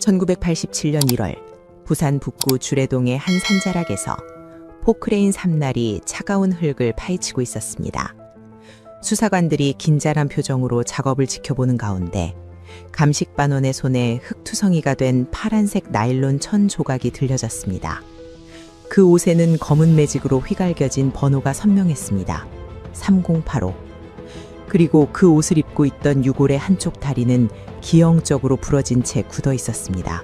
1987년 1월 부산 북구 주례동의 한 산자락에서 포크레인 3날이 차가운 흙을 파헤치고 있었습니다. 수사관들이 긴장한 표정으로 작업을 지켜보는 가운데 감식반원의 손에 흙투성이가 된 파란색 나일론 천 조각이 들려졌습니다. 그 옷에는 검은 매직으로 휘갈겨진 번호가 선명했습니다. 3085. 그리고 그 옷을 입고 있던 유골의 한쪽 다리는 기형적으로 부러진 채 굳어 있었습니다.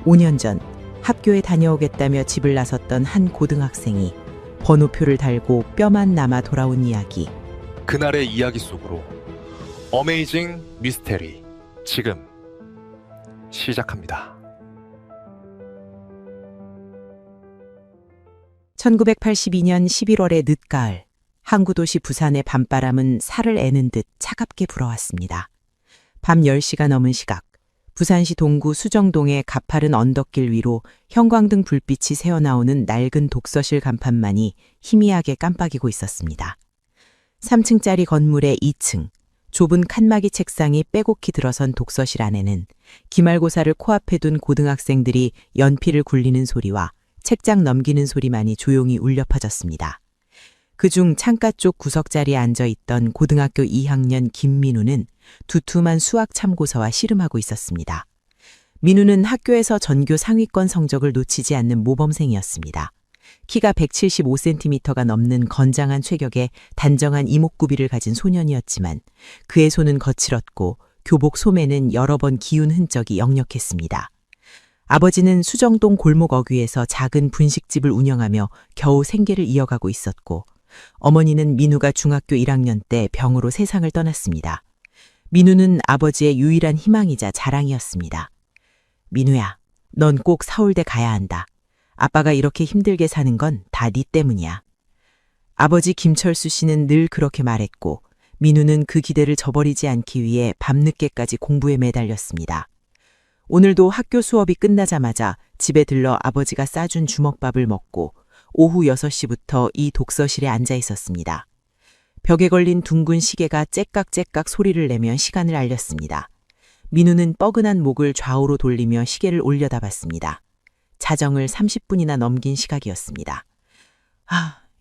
5년 전 학교에 다녀오겠다며 집을 나섰던 한 고등학생이 번호표를 달고 뼈만 남아 돌아온 이야기. 그날의 이야기 속으로 어메이징 미스테리 지금 시작합니다. 1982년 11월의 늦가을, 항구도시 부산의 밤바람은 살을 애는 듯 차갑게 불어왔습니다. 밤 10시가 넘은 시각, 부산시 동구 수정동의 가파른 언덕길 위로 형광등 불빛이 새어나오는 낡은 독서실 간판만이 희미하게 깜빡이고 있었습니다. 3층짜리 건물의 2층, 좁은 칸막이 책상이 빼곡히 들어선 독서실 안에는 기말고사를 코앞에 둔 고등학생들이 연필을 굴리는 소리와 책장 넘기는 소리만이 조용히 울려 퍼졌습니다. 그중 창가 쪽 구석자리에 앉아있던 고등학교 2학년 김민우는 두툼한 수학 참고서와 씨름하고 있었습니다. 민우는 학교에서 전교 상위권 성적을 놓치지 않는 모범생이었습니다. 키가 175cm가 넘는 건장한 체격에 단정한 이목구비를 가진 소년이었지만 그의 손은 거칠었고 교복 소매는 여러 번 기운 흔적이 역력했습니다. 아버지는 수정동 골목 어귀에서 작은 분식집을 운영하며 겨우 생계를 이어가고 있었고 어머니는 민우가 중학교 1학년 때 병으로 세상을 떠났습니다. 민우는 아버지의 유일한 희망이자 자랑이었습니다. 민우야, 넌 꼭 서울대 가야 한다. 아빠가 이렇게 힘들게 사는 건 다 네 때문이야. 아버지 김철수 씨는 늘 그렇게 말했고 민우는 그 기대를 저버리지 않기 위해 밤늦게까지 공부에 매달렸습니다. 오늘도 학교 수업이 끝나자마자 집에 들러 아버지가 싸준 주먹밥을 먹고 오후 6시부터 이 독서실에 앉아 있었습니다. 벽에 걸린 둥근 시계가 째깍째깍 소리를 내며 시간을 알렸습니다. 민우는 뻐근한 목을 좌우로 돌리며 시계를 올려다봤습니다. 자정을 30분이나 넘긴 시각이었습니다.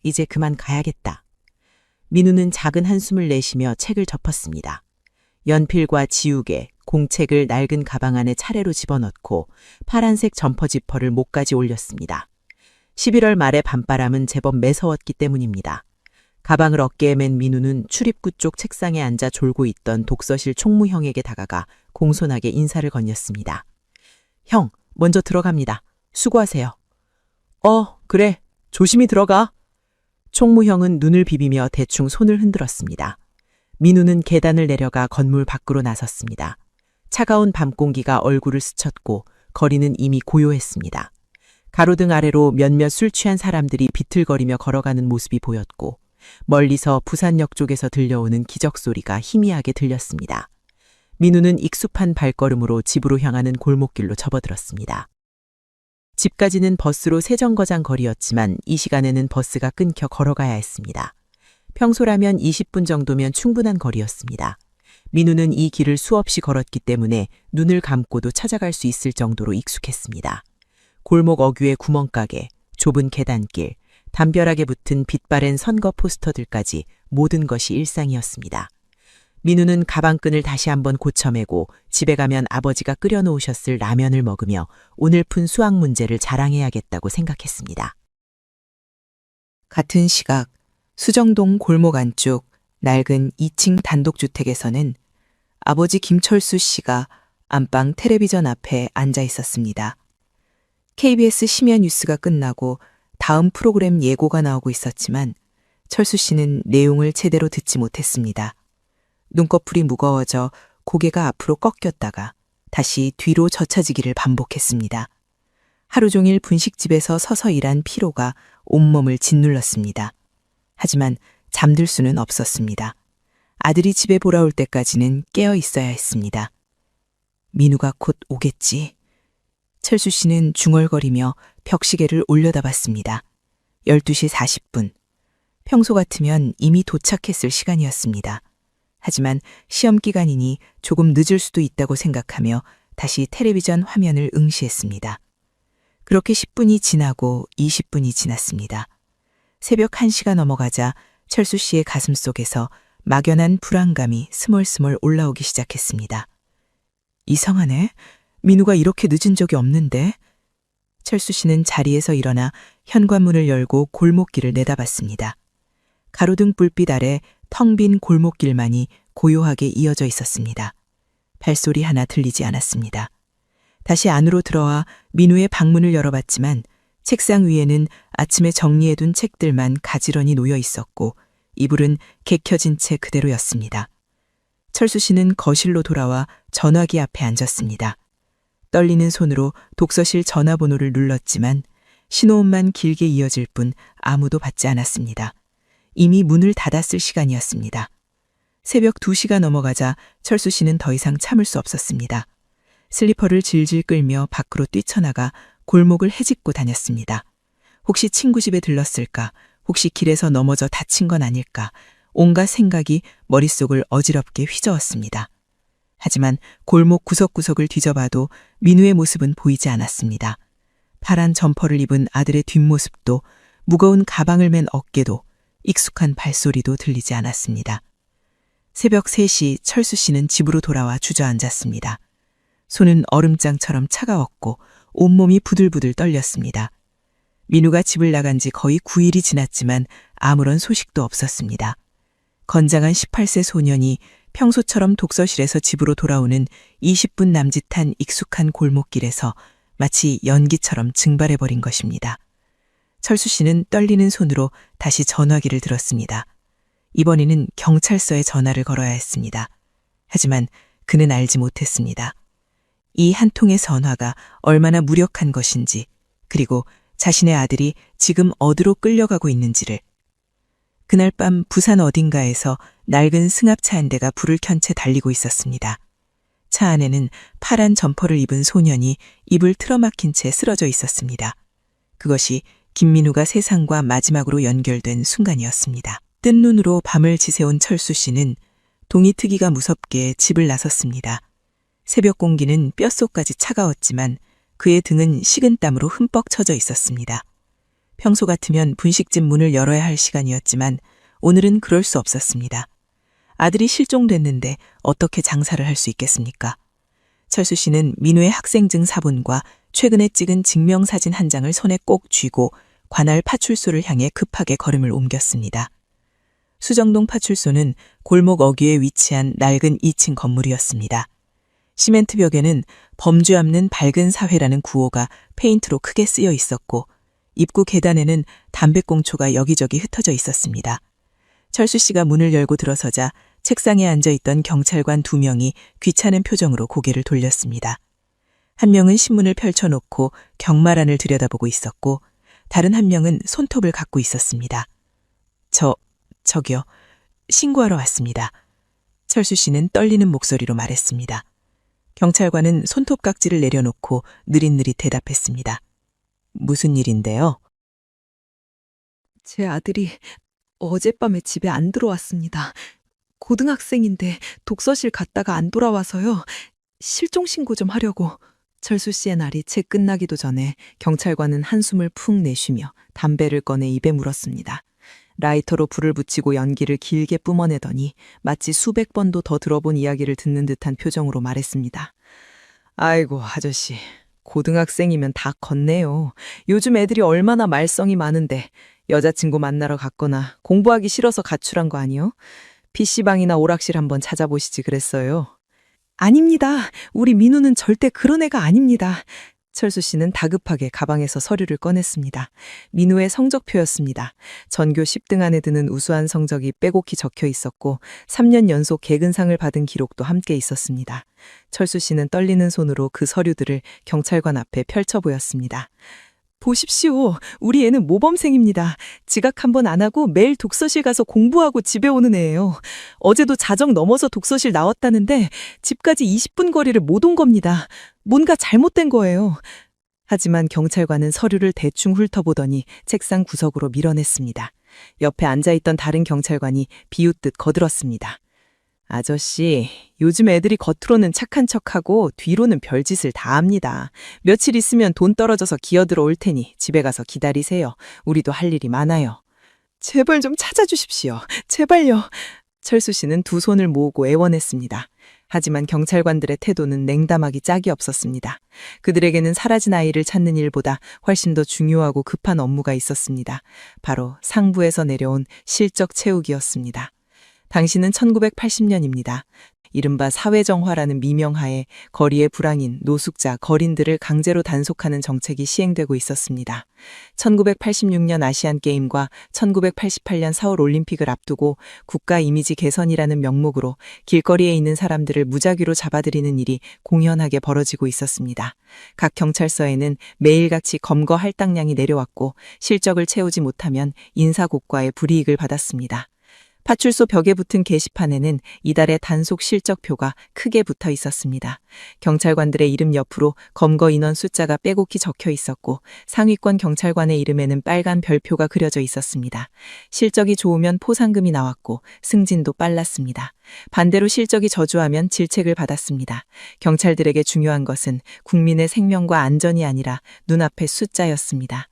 이제 그만 가야겠다. 민우는 작은 한숨을 내쉬며 책을 접었습니다. 연필과 지우개, 공책을 낡은 가방 안에 차례로 집어넣고 파란색 점퍼 지퍼를 목까지 올렸습니다. 11월 말의 밤바람은 제법 매서웠기 때문입니다. 가방을 어깨에 맨 민우는 출입구 쪽 책상에 앉아 졸고 있던 독서실 총무형에게 다가가 공손하게 인사를 건넸습니다. 형, 먼저 들어갑니다. 수고하세요. 그래. 조심히 들어가. 총무형은 눈을 비비며 대충 손을 흔들었습니다. 민우는 계단을 내려가 건물 밖으로 나섰습니다. 차가운 밤 공기가 얼굴을 스쳤고 거리는 이미 고요했습니다. 가로등 아래로 몇몇 술 취한 사람들이 비틀거리며 걸어가는 모습이 보였고 멀리서 부산역 쪽에서 들려오는 기적소리가 희미하게 들렸습니다. 민우는 익숙한 발걸음으로 집으로 향하는 골목길로 접어들었습니다. 집까지는 버스로 세정거장 거리였지만 이 시간에는 버스가 끊겨 걸어가야 했습니다. 평소라면 20분 정도면 충분한 거리였습니다. 민우는 이 길을 수없이 걸었기 때문에 눈을 감고도 찾아갈 수 있을 정도로 익숙했습니다. 골목 어귀의 구멍가게, 좁은 계단길, 담벼락에 붙은 빛바랜 선거 포스터들까지 모든 것이 일상이었습니다. 민우는 가방끈을 다시 한번 고쳐매고 집에 가면 아버지가 끓여놓으셨을 라면을 먹으며 오늘 푼 수학 문제를 자랑해야겠다고 생각했습니다. 같은 시각 수정동 골목 안쪽 낡은 2층 단독주택에서는 아버지 김철수 씨가 안방 텔레비전 앞에 앉아 있었습니다. KBS 심야 뉴스가 끝나고 다음 프로그램 예고가 나오고 있었지만 철수 씨는 내용을 제대로 듣지 못했습니다. 눈꺼풀이 무거워져 고개가 앞으로 꺾였다가 다시 뒤로 젖혀지기를 반복했습니다. 하루 종일 분식집에서 서서 일한 피로가 온몸을 짓눌렀습니다. 하지만 잠들 수는 없었습니다. 아들이 집에 돌아올 때까지는 깨어 있어야 했습니다. 민우가 곧 오겠지. 철수 씨는 중얼거리며 벽시계를 올려다봤습니다. 12시 40분. 평소 같으면 이미 도착했을 시간이었습니다. 하지만 시험 기간이니 조금 늦을 수도 있다고 생각하며 다시 텔레비전 화면을 응시했습니다. 그렇게 10분이 지나고 20분이 지났습니다. 새벽 1시가 넘어가자 철수 씨의 가슴 속에서 막연한 불안감이 스멀스멀 올라오기 시작했습니다. 이상하네. 민우가 이렇게 늦은 적이 없는데. 철수 씨는 자리에서 일어나 현관문을 열고 골목길을 내다봤습니다. 가로등 불빛 아래 텅 빈 골목길만이 고요하게 이어져 있었습니다. 발소리 하나 들리지 않았습니다. 다시 안으로 들어와 민우의 방문을 열어봤지만 책상 위에는 아침에 정리해둔 책들만 가지런히 놓여 있었고 이불은 객켜진 채 그대로였습니다. 철수 씨는 거실로 돌아와 전화기 앞에 앉았습니다. 떨리는 손으로 독서실 전화번호를 눌렀지만 신호음만 길게 이어질 뿐 아무도 받지 않았습니다. 이미 문을 닫았을 시간이었습니다. 새벽 2시가 넘어가자 철수 씨는 더 이상 참을 수 없었습니다. 슬리퍼를 질질 끌며 밖으로 뛰쳐나가 골목을 헤집고 다녔습니다. 혹시 친구 집에 들렀을까? 혹시 길에서 넘어져 다친 건 아닐까? 온갖 생각이 머릿속을 어지럽게 휘저었습니다. 하지만 골목 구석구석을 뒤져봐도 민우의 모습은 보이지 않았습니다. 파란 점퍼를 입은 아들의 뒷모습도 무거운 가방을 맨 어깨도 익숙한 발소리도 들리지 않았습니다. 새벽 3시 철수 씨는 집으로 돌아와 주저앉았습니다. 손은 얼음장처럼 차가웠고 온몸이 부들부들 떨렸습니다. 민우가 집을 나간 지 거의 9일이 지났지만 아무런 소식도 없었습니다. 건장한 18세 소년이 평소처럼 독서실에서 집으로 돌아오는 20분 남짓한 익숙한 골목길에서 마치 연기처럼 증발해버린 것입니다. 철수 씨는 떨리는 손으로 다시 전화기를 들었습니다. 이번에는 경찰서에 전화를 걸어야 했습니다. 하지만 그는 알지 못했습니다. 이 한 통의 전화가 얼마나 무력한 것인지, 그리고 자신의 아들이 지금 어디로 끌려가고 있는지를. 그날 밤 부산 어딘가에서 낡은 승합차 한 대가 불을 켠 채 달리고 있었습니다. 차 안에는 파란 점퍼를 입은 소년이 입을 틀어막힌 채 쓰러져 있었습니다. 그것이 김민우가 세상과 마지막으로 연결된 순간이었습니다. 뜬 눈으로 밤을 지새운 철수 씨는 동이 트기가 무섭게 집을 나섰습니다. 새벽 공기는 뼛속까지 차가웠지만 그의 등은 식은땀으로 흠뻑 쳐져 있었습니다. 평소 같으면 분식집 문을 열어야 할 시간이었지만 오늘은 그럴 수 없었습니다. 아들이 실종됐는데 어떻게 장사를 할 수 있겠습니까? 철수 씨는 민우의 학생증 사본과 최근에 찍은 증명사진 한 장을 손에 꼭 쥐고 관할 파출소를 향해 급하게 걸음을 옮겼습니다. 수정동 파출소는 골목 어귀에 위치한 낡은 2층 건물이었습니다. 시멘트 벽에는 범죄 없는 밝은 사회라는 구호가 페인트로 크게 쓰여 있었고 입구 계단에는 담배꽁초가 여기저기 흩어져 있었습니다. 철수 씨가 문을 열고 들어서자 책상에 앉아있던 경찰관 2명이 귀찮은 표정으로 고개를 돌렸습니다. 한 명은 신문을 펼쳐놓고 경마란을 들여다보고 있었고 다른 한 명은 손톱을 갖고 있었습니다. 저기요. 신고하러 왔습니다. 철수 씨는 떨리는 목소리로 말했습니다. 경찰관은 손톱깍지를 내려놓고 느릿느릿 대답했습니다. 무슨 일인데요? 제 아들이 어젯밤에 집에 안 들어왔습니다. 고등학생인데 독서실 갔다가 안 돌아와서요. 실종 신고 좀 하려고. 철수 씨의 날이 채 끝나기도 전에 경찰관은 한숨을 푹 내쉬며 담배를 꺼내 입에 물었습니다. 라이터로 불을 붙이고 연기를 길게 뿜어내더니 마치 수백 번도 더 들어본 이야기를 듣는 듯한 표정으로 말했습니다. 아이고 아저씨, 고등학생이면 다 컸네요. 요즘 애들이 얼마나 말썽이 많은데 여자친구 만나러 갔거나 공부하기 싫어서 가출한 거 아니요? PC방이나 오락실 한번 찾아보시지 그랬어요. 아닙니다. 우리 민우는 절대 그런 애가 아닙니다. 철수 씨는 다급하게 가방에서 서류를 꺼냈습니다. 민우의 성적표였습니다. 전교 10등 안에 드는 우수한 성적이 빼곡히 적혀 있었고 3년 연속 개근상을 받은 기록도 함께 있었습니다. 철수 씨는 떨리는 손으로 그 서류들을 경찰관 앞에 펼쳐 보였습니다. 보십시오. 우리 애는 모범생입니다. 지각 한번 안 하고 매일 독서실 가서 공부하고 집에 오는 애예요. 어제도 자정 넘어서 독서실 나왔다는데 집까지 20분 거리를 못 온 겁니다. 뭔가 잘못된 거예요. 하지만 경찰관은 서류를 대충 훑어보더니 책상 구석으로 밀어냈습니다. 옆에 앉아있던 다른 경찰관이 비웃듯 거들었습니다. 아저씨, 요즘 애들이 겉으로는 착한 척하고 뒤로는 별짓을 다 합니다. 며칠 있으면 돈 떨어져서 기어들어 올 테니 집에 가서 기다리세요. 우리도 할 일이 많아요. 제발 좀 찾아주십시오. 제발요. 철수 씨는 두 손을 모으고 애원했습니다. 하지만 경찰관들의 태도는 냉담하기 짝이 없었습니다. 그들에게는 사라진 아이를 찾는 일보다 훨씬 더 중요하고 급한 업무가 있었습니다. 바로 상부에서 내려온 실적 채우기였습니다. 당시는 1980년입니다. 이른바 사회정화라는 미명하에 거리의 불황인, 노숙자, 거린들을 강제로 단속하는 정책이 시행되고 있었습니다. 1986년 아시안게임과 1988년 서울올림픽을 앞두고 국가 이미지 개선이라는 명목으로 길거리에 있는 사람들을 무작위로 잡아들이는 일이 공연하게 벌어지고 있었습니다. 각 경찰서에는 매일같이 검거 할당량이 내려왔고 실적을 채우지 못하면 인사고과의 불이익을 받았습니다. 파출소 벽에 붙은 게시판에는 이달의 단속 실적표가 크게 붙어 있었습니다. 경찰관들의 이름 옆으로 검거 인원 숫자가 빼곡히 적혀 있었고 상위권 경찰관의 이름에는 빨간 별표가 그려져 있었습니다. 실적이 좋으면 포상금이 나왔고 승진도 빨랐습니다. 반대로 실적이 저조하면 질책을 받았습니다. 경찰들에게 중요한 것은 국민의 생명과 안전이 아니라 눈앞의 숫자였습니다.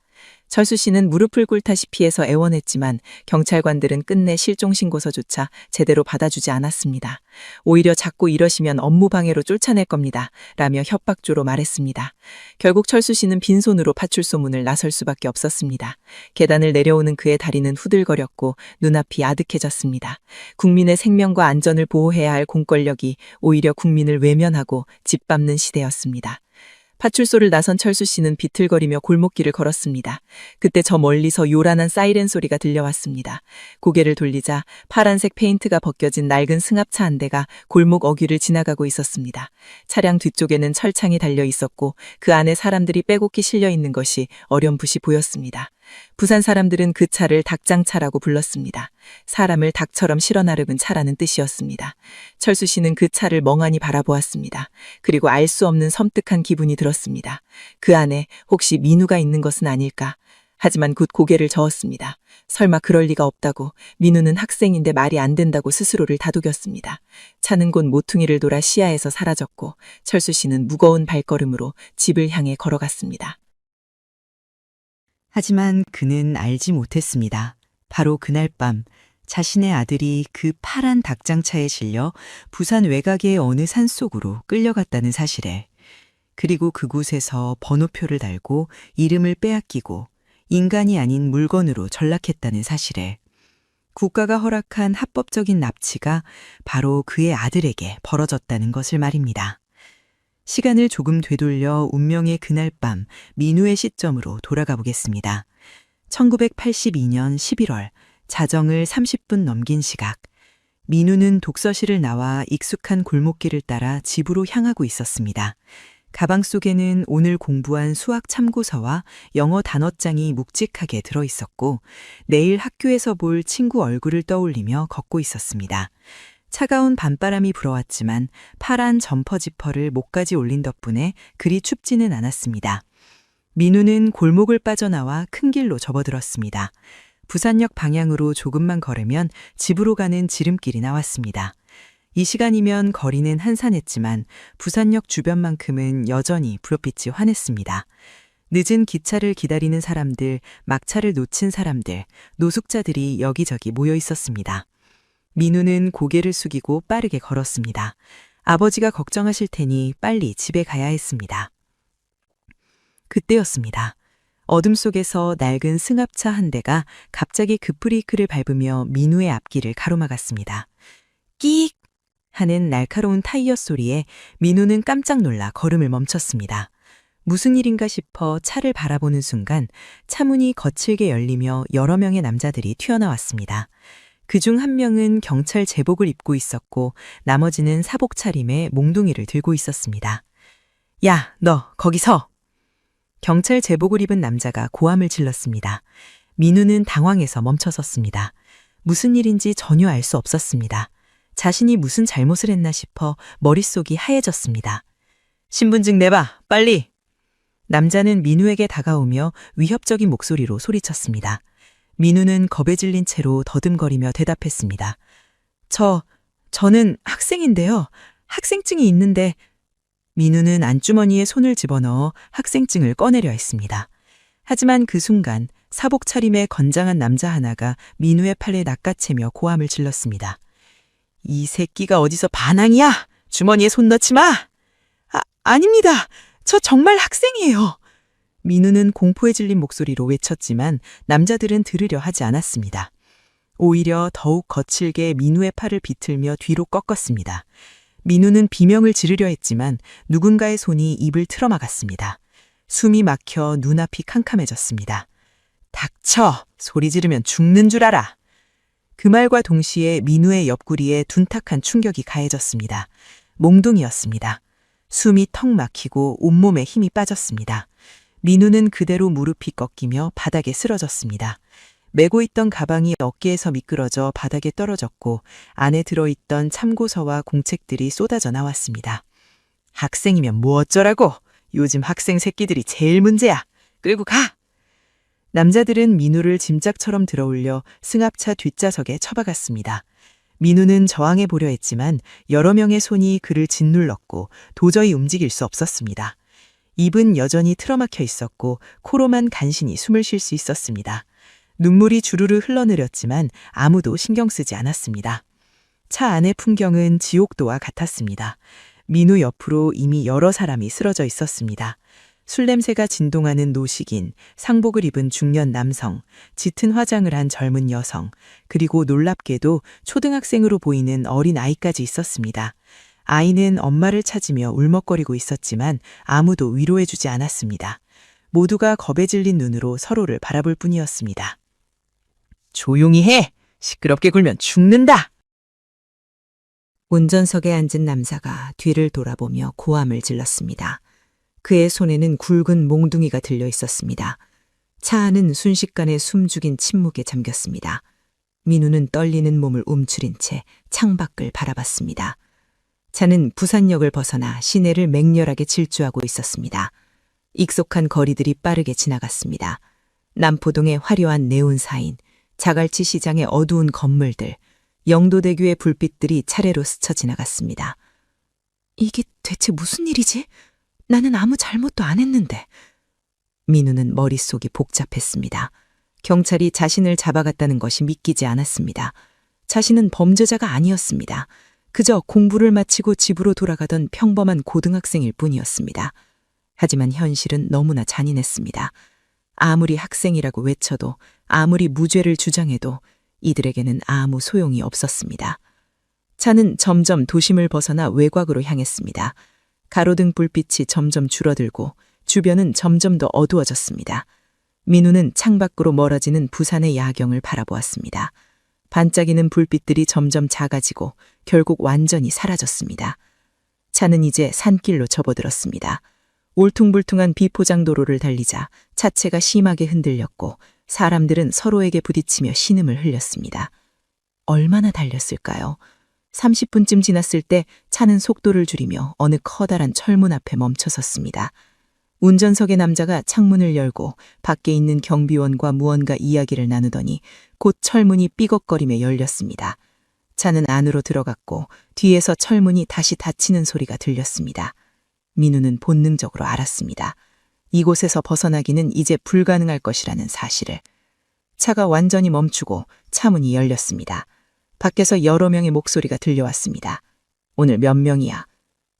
철수 씨는 무릎을 꿇다시피 해서 애원했지만 경찰관들은 끝내 실종신고서조차 제대로 받아주지 않았습니다. 오히려 자꾸 이러시면 업무방해로 쫓아낼 겁니다. 라며 협박조로 말했습니다. 결국 철수 씨는 빈손으로 파출소 문을 나설 수밖에 없었습니다. 계단을 내려오는 그의 다리는 후들거렸고 눈앞이 아득해졌습니다. 국민의 생명과 안전을 보호해야 할 공권력이 오히려 국민을 외면하고 짓밟는 시대였습니다. 파출소를 나선 철수 씨는 비틀거리며 골목길을 걸었습니다. 그때 저 멀리서 요란한 사이렌 소리가 들려왔습니다. 고개를 돌리자 파란색 페인트가 벗겨진 낡은 승합차 한 대가 골목 어귀를 지나가고 있었습니다. 차량 뒤쪽에는 철창이 달려 있었고 그 안에 사람들이 빼곡히 실려 있는 것이 어렴풋이 보였습니다. 부산 사람들은 그 차를 닭장차라고 불렀습니다. 사람을 닭처럼 실어 나르는 차라는 뜻이었습니다. 철수 씨는 그 차를 멍하니 바라보았습니다. 그리고 알 수 없는 섬뜩한 기분이 들었습니다. 그 안에 혹시 민우가 있는 것은 아닐까? 하지만 곧 고개를 저었습니다. 설마 그럴 리가 없다고, 민우는 학생인데 말이 안 된다고 스스로를 다독였습니다. 차는 곧 모퉁이를 돌아 시야에서 사라졌고 철수 씨는 무거운 발걸음으로 집을 향해 걸어갔습니다. 하지만 그는 알지 못했습니다. 바로 그날 밤 자신의 아들이 그 파란 닭장차에 실려 부산 외곽의 어느 산속으로 끌려갔다는 사실에, 그리고 그곳에서 번호표를 달고 이름을 빼앗기고 인간이 아닌 물건으로 전락했다는 사실에, 국가가 허락한 합법적인 납치가 바로 그의 아들에게 벌어졌다는 것을 말입니다. 시간을 조금 되돌려 운명의 그날 밤 민우의 시점으로 돌아가 보겠습니다. 1982년 11월, 자정을 30분 넘긴 시각. 민우는 독서실을 나와 익숙한 골목길을 따라 집으로 향하고 있었습니다. 가방 속에는 오늘 공부한 수학 참고서와 영어 단어장이 묵직하게 들어 있었고 내일 학교에서 볼 친구 얼굴을 떠올리며 걷고 있었습니다. 차가운 밤바람이 불어왔지만 파란 점퍼 지퍼를 목까지 올린 덕분에 그리 춥지는 않았습니다. 민우는 골목을 빠져나와 큰 길로 접어들었습니다. 부산역 방향으로 조금만 걸으면 집으로 가는 지름길이 나왔습니다. 이 시간이면 거리는 한산했지만 부산역 주변만큼은 여전히 불빛이 환했습니다. 늦은 기차를 기다리는 사람들, 막차를 놓친 사람들, 노숙자들이 여기저기 모여 있었습니다. 민우는 고개를 숙이고 빠르게 걸었습니다. 아버지가 걱정하실 테니 빨리 집에 가야 했습니다. 그때였습니다. 어둠 속에서 낡은 승합차 한 대가 갑자기 급브레이크를 밟으며 민우의 앞길을 가로막았습니다. 끼익 하는 날카로운 타이어 소리에 민우는 깜짝 놀라 걸음을 멈췄습니다. 무슨 일인가 싶어 차를 바라보는 순간 차문이 거칠게 열리며 여러 명의 남자들이 튀어나왔습니다. 그중 한 명은 경찰 제복을 입고 있었고 나머지는 사복 차림에 몽둥이를 들고 있었습니다. 야, 너 거기 서! 경찰 제복을 입은 남자가 고함을 질렀습니다. 민우는 당황해서 멈춰섰습니다. 무슨 일인지 전혀 알 수 없었습니다. 자신이 무슨 잘못을 했나 싶어 머릿속이 하얘졌습니다. 신분증 내봐, 빨리! 남자는 민우에게 다가오며 위협적인 목소리로 소리쳤습니다. 민우는 겁에 질린 채로 더듬거리며 대답했습니다. 저는 학생인데요. 학생증이 있는데 민우는 안주머니에 손을 집어넣어 학생증을 꺼내려 했습니다. 하지만 그 순간 사복 차림의 건장한 남자 하나가 민우의 팔에 낚아채며 고함을 질렀습니다. 이 새끼가 어디서 반항이야? 주머니에 손 넣지 마! 아닙니다. 저 정말 학생이에요. 민우는 공포에 질린 목소리로 외쳤지만 남자들은 들으려 하지 않았습니다. 오히려 더욱 거칠게 민우의 팔을 비틀며 뒤로 꺾었습니다. 민우는 비명을 지르려 했지만 누군가의 손이 입을 틀어막았습니다. 숨이 막혀 눈앞이 캄캄해졌습니다. 닥쳐! 소리 지르면 죽는 줄 알아! 그 말과 동시에 민우의 옆구리에 둔탁한 충격이 가해졌습니다. 몽둥이였습니다. 숨이 턱 막히고 온몸에 힘이 빠졌습니다. 민우는 그대로 무릎이 꺾이며 바닥에 쓰러졌습니다. 메고 있던 가방이 어깨에서 미끄러져 바닥에 떨어졌고 안에 들어있던 참고서와 공책들이 쏟아져 나왔습니다. 학생이면 뭐 어쩌라고? 요즘 학생 새끼들이 제일 문제야. 끌고 가! 남자들은 민우를 짐짝처럼 들어올려 승합차 뒷좌석에 처박았습니다. 민우는 저항해 보려 했지만 여러 명의 손이 그를 짓눌렀고 도저히 움직일 수 없었습니다. 입은 여전히 틀어막혀 있었고 코로만 간신히 숨을 쉴 수 있었습니다. 눈물이 주르르 흘러내렸지만 아무도 신경 쓰지 않았습니다. 차 안의 풍경은 지옥도와 같았습니다. 민우 옆으로 이미 여러 사람이 쓰러져 있었습니다. 술 냄새가 진동하는 노식인, 상복을 입은 중년 남성, 짙은 화장을 한 젊은 여성, 그리고 놀랍게도 초등학생으로 보이는 어린 아이까지 있었습니다. 아이는 엄마를 찾으며 울먹거리고 있었지만 아무도 위로해주지 않았습니다. 모두가 겁에 질린 눈으로 서로를 바라볼 뿐이었습니다. 조용히 해! 시끄럽게 굴면 죽는다! 운전석에 앉은 남자가 뒤를 돌아보며 고함을 질렀습니다. 그의 손에는 굵은 몽둥이가 들려 있었습니다. 차 안은 순식간에 숨죽인 침묵에 잠겼습니다. 민우는 떨리는 몸을 움츠린 채 창밖을 바라봤습니다. 차는 부산역을 벗어나 시내를 맹렬하게 질주하고 있었습니다. 익숙한 거리들이 빠르게 지나갔습니다. 남포동의 화려한 네온사인, 자갈치 시장의 어두운 건물들, 영도대교의 불빛들이 차례로 스쳐 지나갔습니다. 이게 대체 무슨 일이지? 나는 아무 잘못도 안 했는데. 민우는 머릿속이 복잡했습니다. 경찰이 자신을 잡아갔다는 것이 믿기지 않았습니다. 자신은 범죄자가 아니었습니다. 그저 공부를 마치고 집으로 돌아가던 평범한 고등학생일 뿐이었습니다. 하지만 현실은 너무나 잔인했습니다. 아무리 학생이라고 외쳐도 아무리 무죄를 주장해도 이들에게는 아무 소용이 없었습니다. 차는 점점 도심을 벗어나 외곽으로 향했습니다. 가로등 불빛이 점점 줄어들고 주변은 점점 더 어두워졌습니다. 민우는 창밖으로 멀어지는 부산의 야경을 바라보았습니다. 반짝이는 불빛들이 점점 작아지고 결국 완전히 사라졌습니다. 차는 이제 산길로 접어들었습니다. 울퉁불퉁한 비포장도로를 달리자 차체가 심하게 흔들렸고 사람들은 서로에게 부딪히며 신음을 흘렸습니다. 얼마나 달렸을까요? 30분쯤 지났을 때 차는 속도를 줄이며 어느 커다란 철문 앞에 멈춰섰습니다. 운전석의 남자가 창문을 열고 밖에 있는 경비원과 무언가 이야기를 나누더니 곧 철문이 삐걱거리며 열렸습니다. 차는 안으로 들어갔고 뒤에서 철문이 다시 닫히는 소리가 들렸습니다. 민우는 본능적으로 알았습니다. 이곳에서 벗어나기는 이제 불가능할 것이라는 사실을. 차가 완전히 멈추고 차문이 열렸습니다. 밖에서 여러 명의 목소리가 들려왔습니다. 오늘 몇 명이야?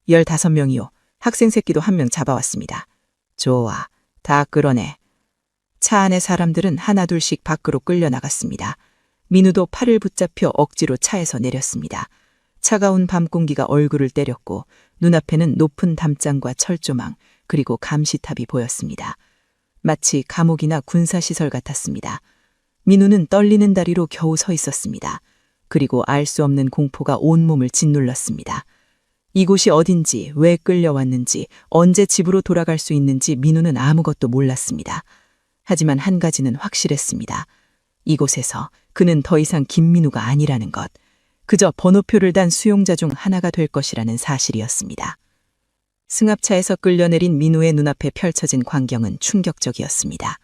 15명이요. 학생 새끼도 1명 잡아왔습니다. 좋아, 다 끌어내. 차 안의 사람들은 하나둘씩 밖으로 끌려나갔습니다. 민우도 팔을 붙잡혀 억지로 차에서 내렸습니다. 차가운 밤 공기가 얼굴을 때렸고 눈앞에는 높은 담장과 철조망 그리고 감시탑이 보였습니다. 마치 감옥이나 군사시설 같았습니다. 민우는 떨리는 다리로 겨우 서 있었습니다. 그리고 알 수 없는 공포가 온몸을 짓눌렀습니다. 이곳이 어딘지, 왜 끌려왔는지, 언제 집으로 돌아갈 수 있는지 민우는 아무것도 몰랐습니다. 하지만 한 가지는 확실했습니다. 이곳에서 그는 더 이상 김민우가 아니라는 것, 그저 번호표를 단 수용자 중 하나가 될 것이라는 사실이었습니다. 승합차에서 끌려내린 민우의 눈앞에 펼쳐진 광경은 충격적이었습니다.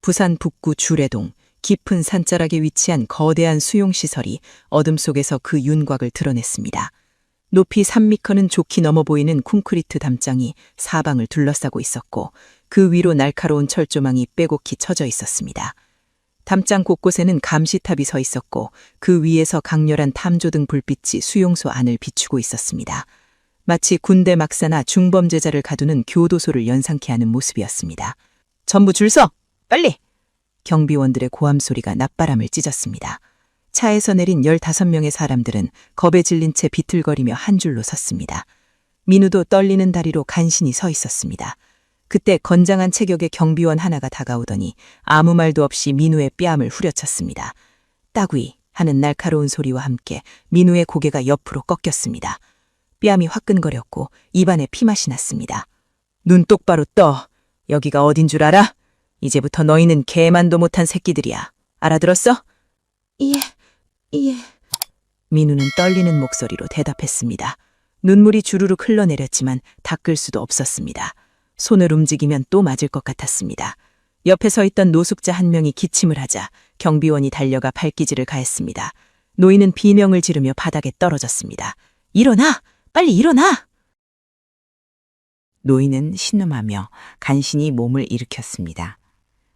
부산 북구 주례동, 깊은 산자락에 위치한 거대한 수용시설이 어둠 속에서 그 윤곽을 드러냈습니다. 높이 3미터는 좋게 넘어 보이는 콘크리트 담장이 사방을 둘러싸고 있었고 그 위로 날카로운 철조망이 빼곡히 쳐져 있었습니다. 담장 곳곳에는 감시탑이 서 있었고 그 위에서 강렬한 탐조등 불빛이 수용소 안을 비추고 있었습니다. 마치 군대 막사나 중범죄자를 가두는 교도소를 연상케 하는 모습이었습니다. 전부 줄 서! 빨리! 경비원들의 고함 소리가 낮바람을 찢었습니다. 차에서 내린 15명의 사람들은 겁에 질린 채 비틀거리며 한 줄로 섰습니다. 민우도 떨리는 다리로 간신히 서 있었습니다. 그때 건장한 체격의 경비원 하나가 다가오더니 아무 말도 없이 민우의 뺨을 후려쳤습니다. 따구이 하는 날카로운 소리와 함께 민우의 고개가 옆으로 꺾였습니다. 뺨이 화끈거렸고 입안에 피맛이 났습니다. 눈 똑바로 떠. 여기가 어딘 줄 알아? 이제부터 너희는 개만도 못한 새끼들이야. 알아들었어? 예. 민우는 떨리는 목소리로 대답했습니다. 눈물이 주르륵 흘러내렸지만 닦을 수도 없었습니다. 손을 움직이면 또 맞을 것 같았습니다. 옆에 서 있던 노숙자 한 명이 기침을 하자 경비원이 달려가 발기질을 가했습니다. 노인은 비명을 지르며 바닥에 떨어졌습니다. 일어나! 빨리 일어나! 노인은 신음하며 간신히 몸을 일으켰습니다.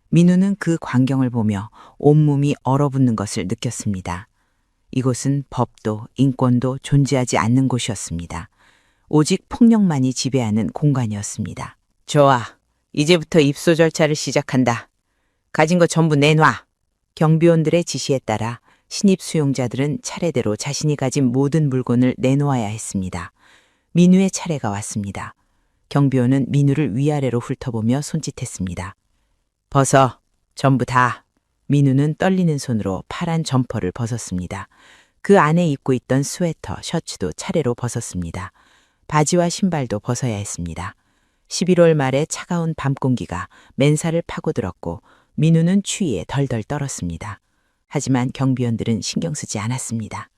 민우는 그 광경을 보며 온몸이 얼어붙는 것을 느꼈습니다. 이곳은 법도 인권도 존재하지 않는 곳이었습니다. 오직 폭력만이 지배하는 공간이었습니다. 좋아. 이제부터 입소 절차를 시작한다. 가진 거 전부 내놔. 경비원들의 지시에 따라 신입 수용자들은 차례대로 자신이 가진 모든 물건을 내놓아야 했습니다. 민우의 차례가 왔습니다. 경비원은 민우를 위아래로 훑어보며 손짓했습니다. 벗어. 전부 다. 민우는 떨리는 손으로 파란 점퍼를 벗었습니다. 그 안에 입고 있던 스웨터, 셔츠도 차례로 벗었습니다. 바지와 신발도 벗어야 했습니다. 11월 말에 차가운 밤 공기가 맨살을 파고들었고 민우는 추위에 덜덜 떨었습니다. 하지만 경비원들은 신경 쓰지 않았습니다.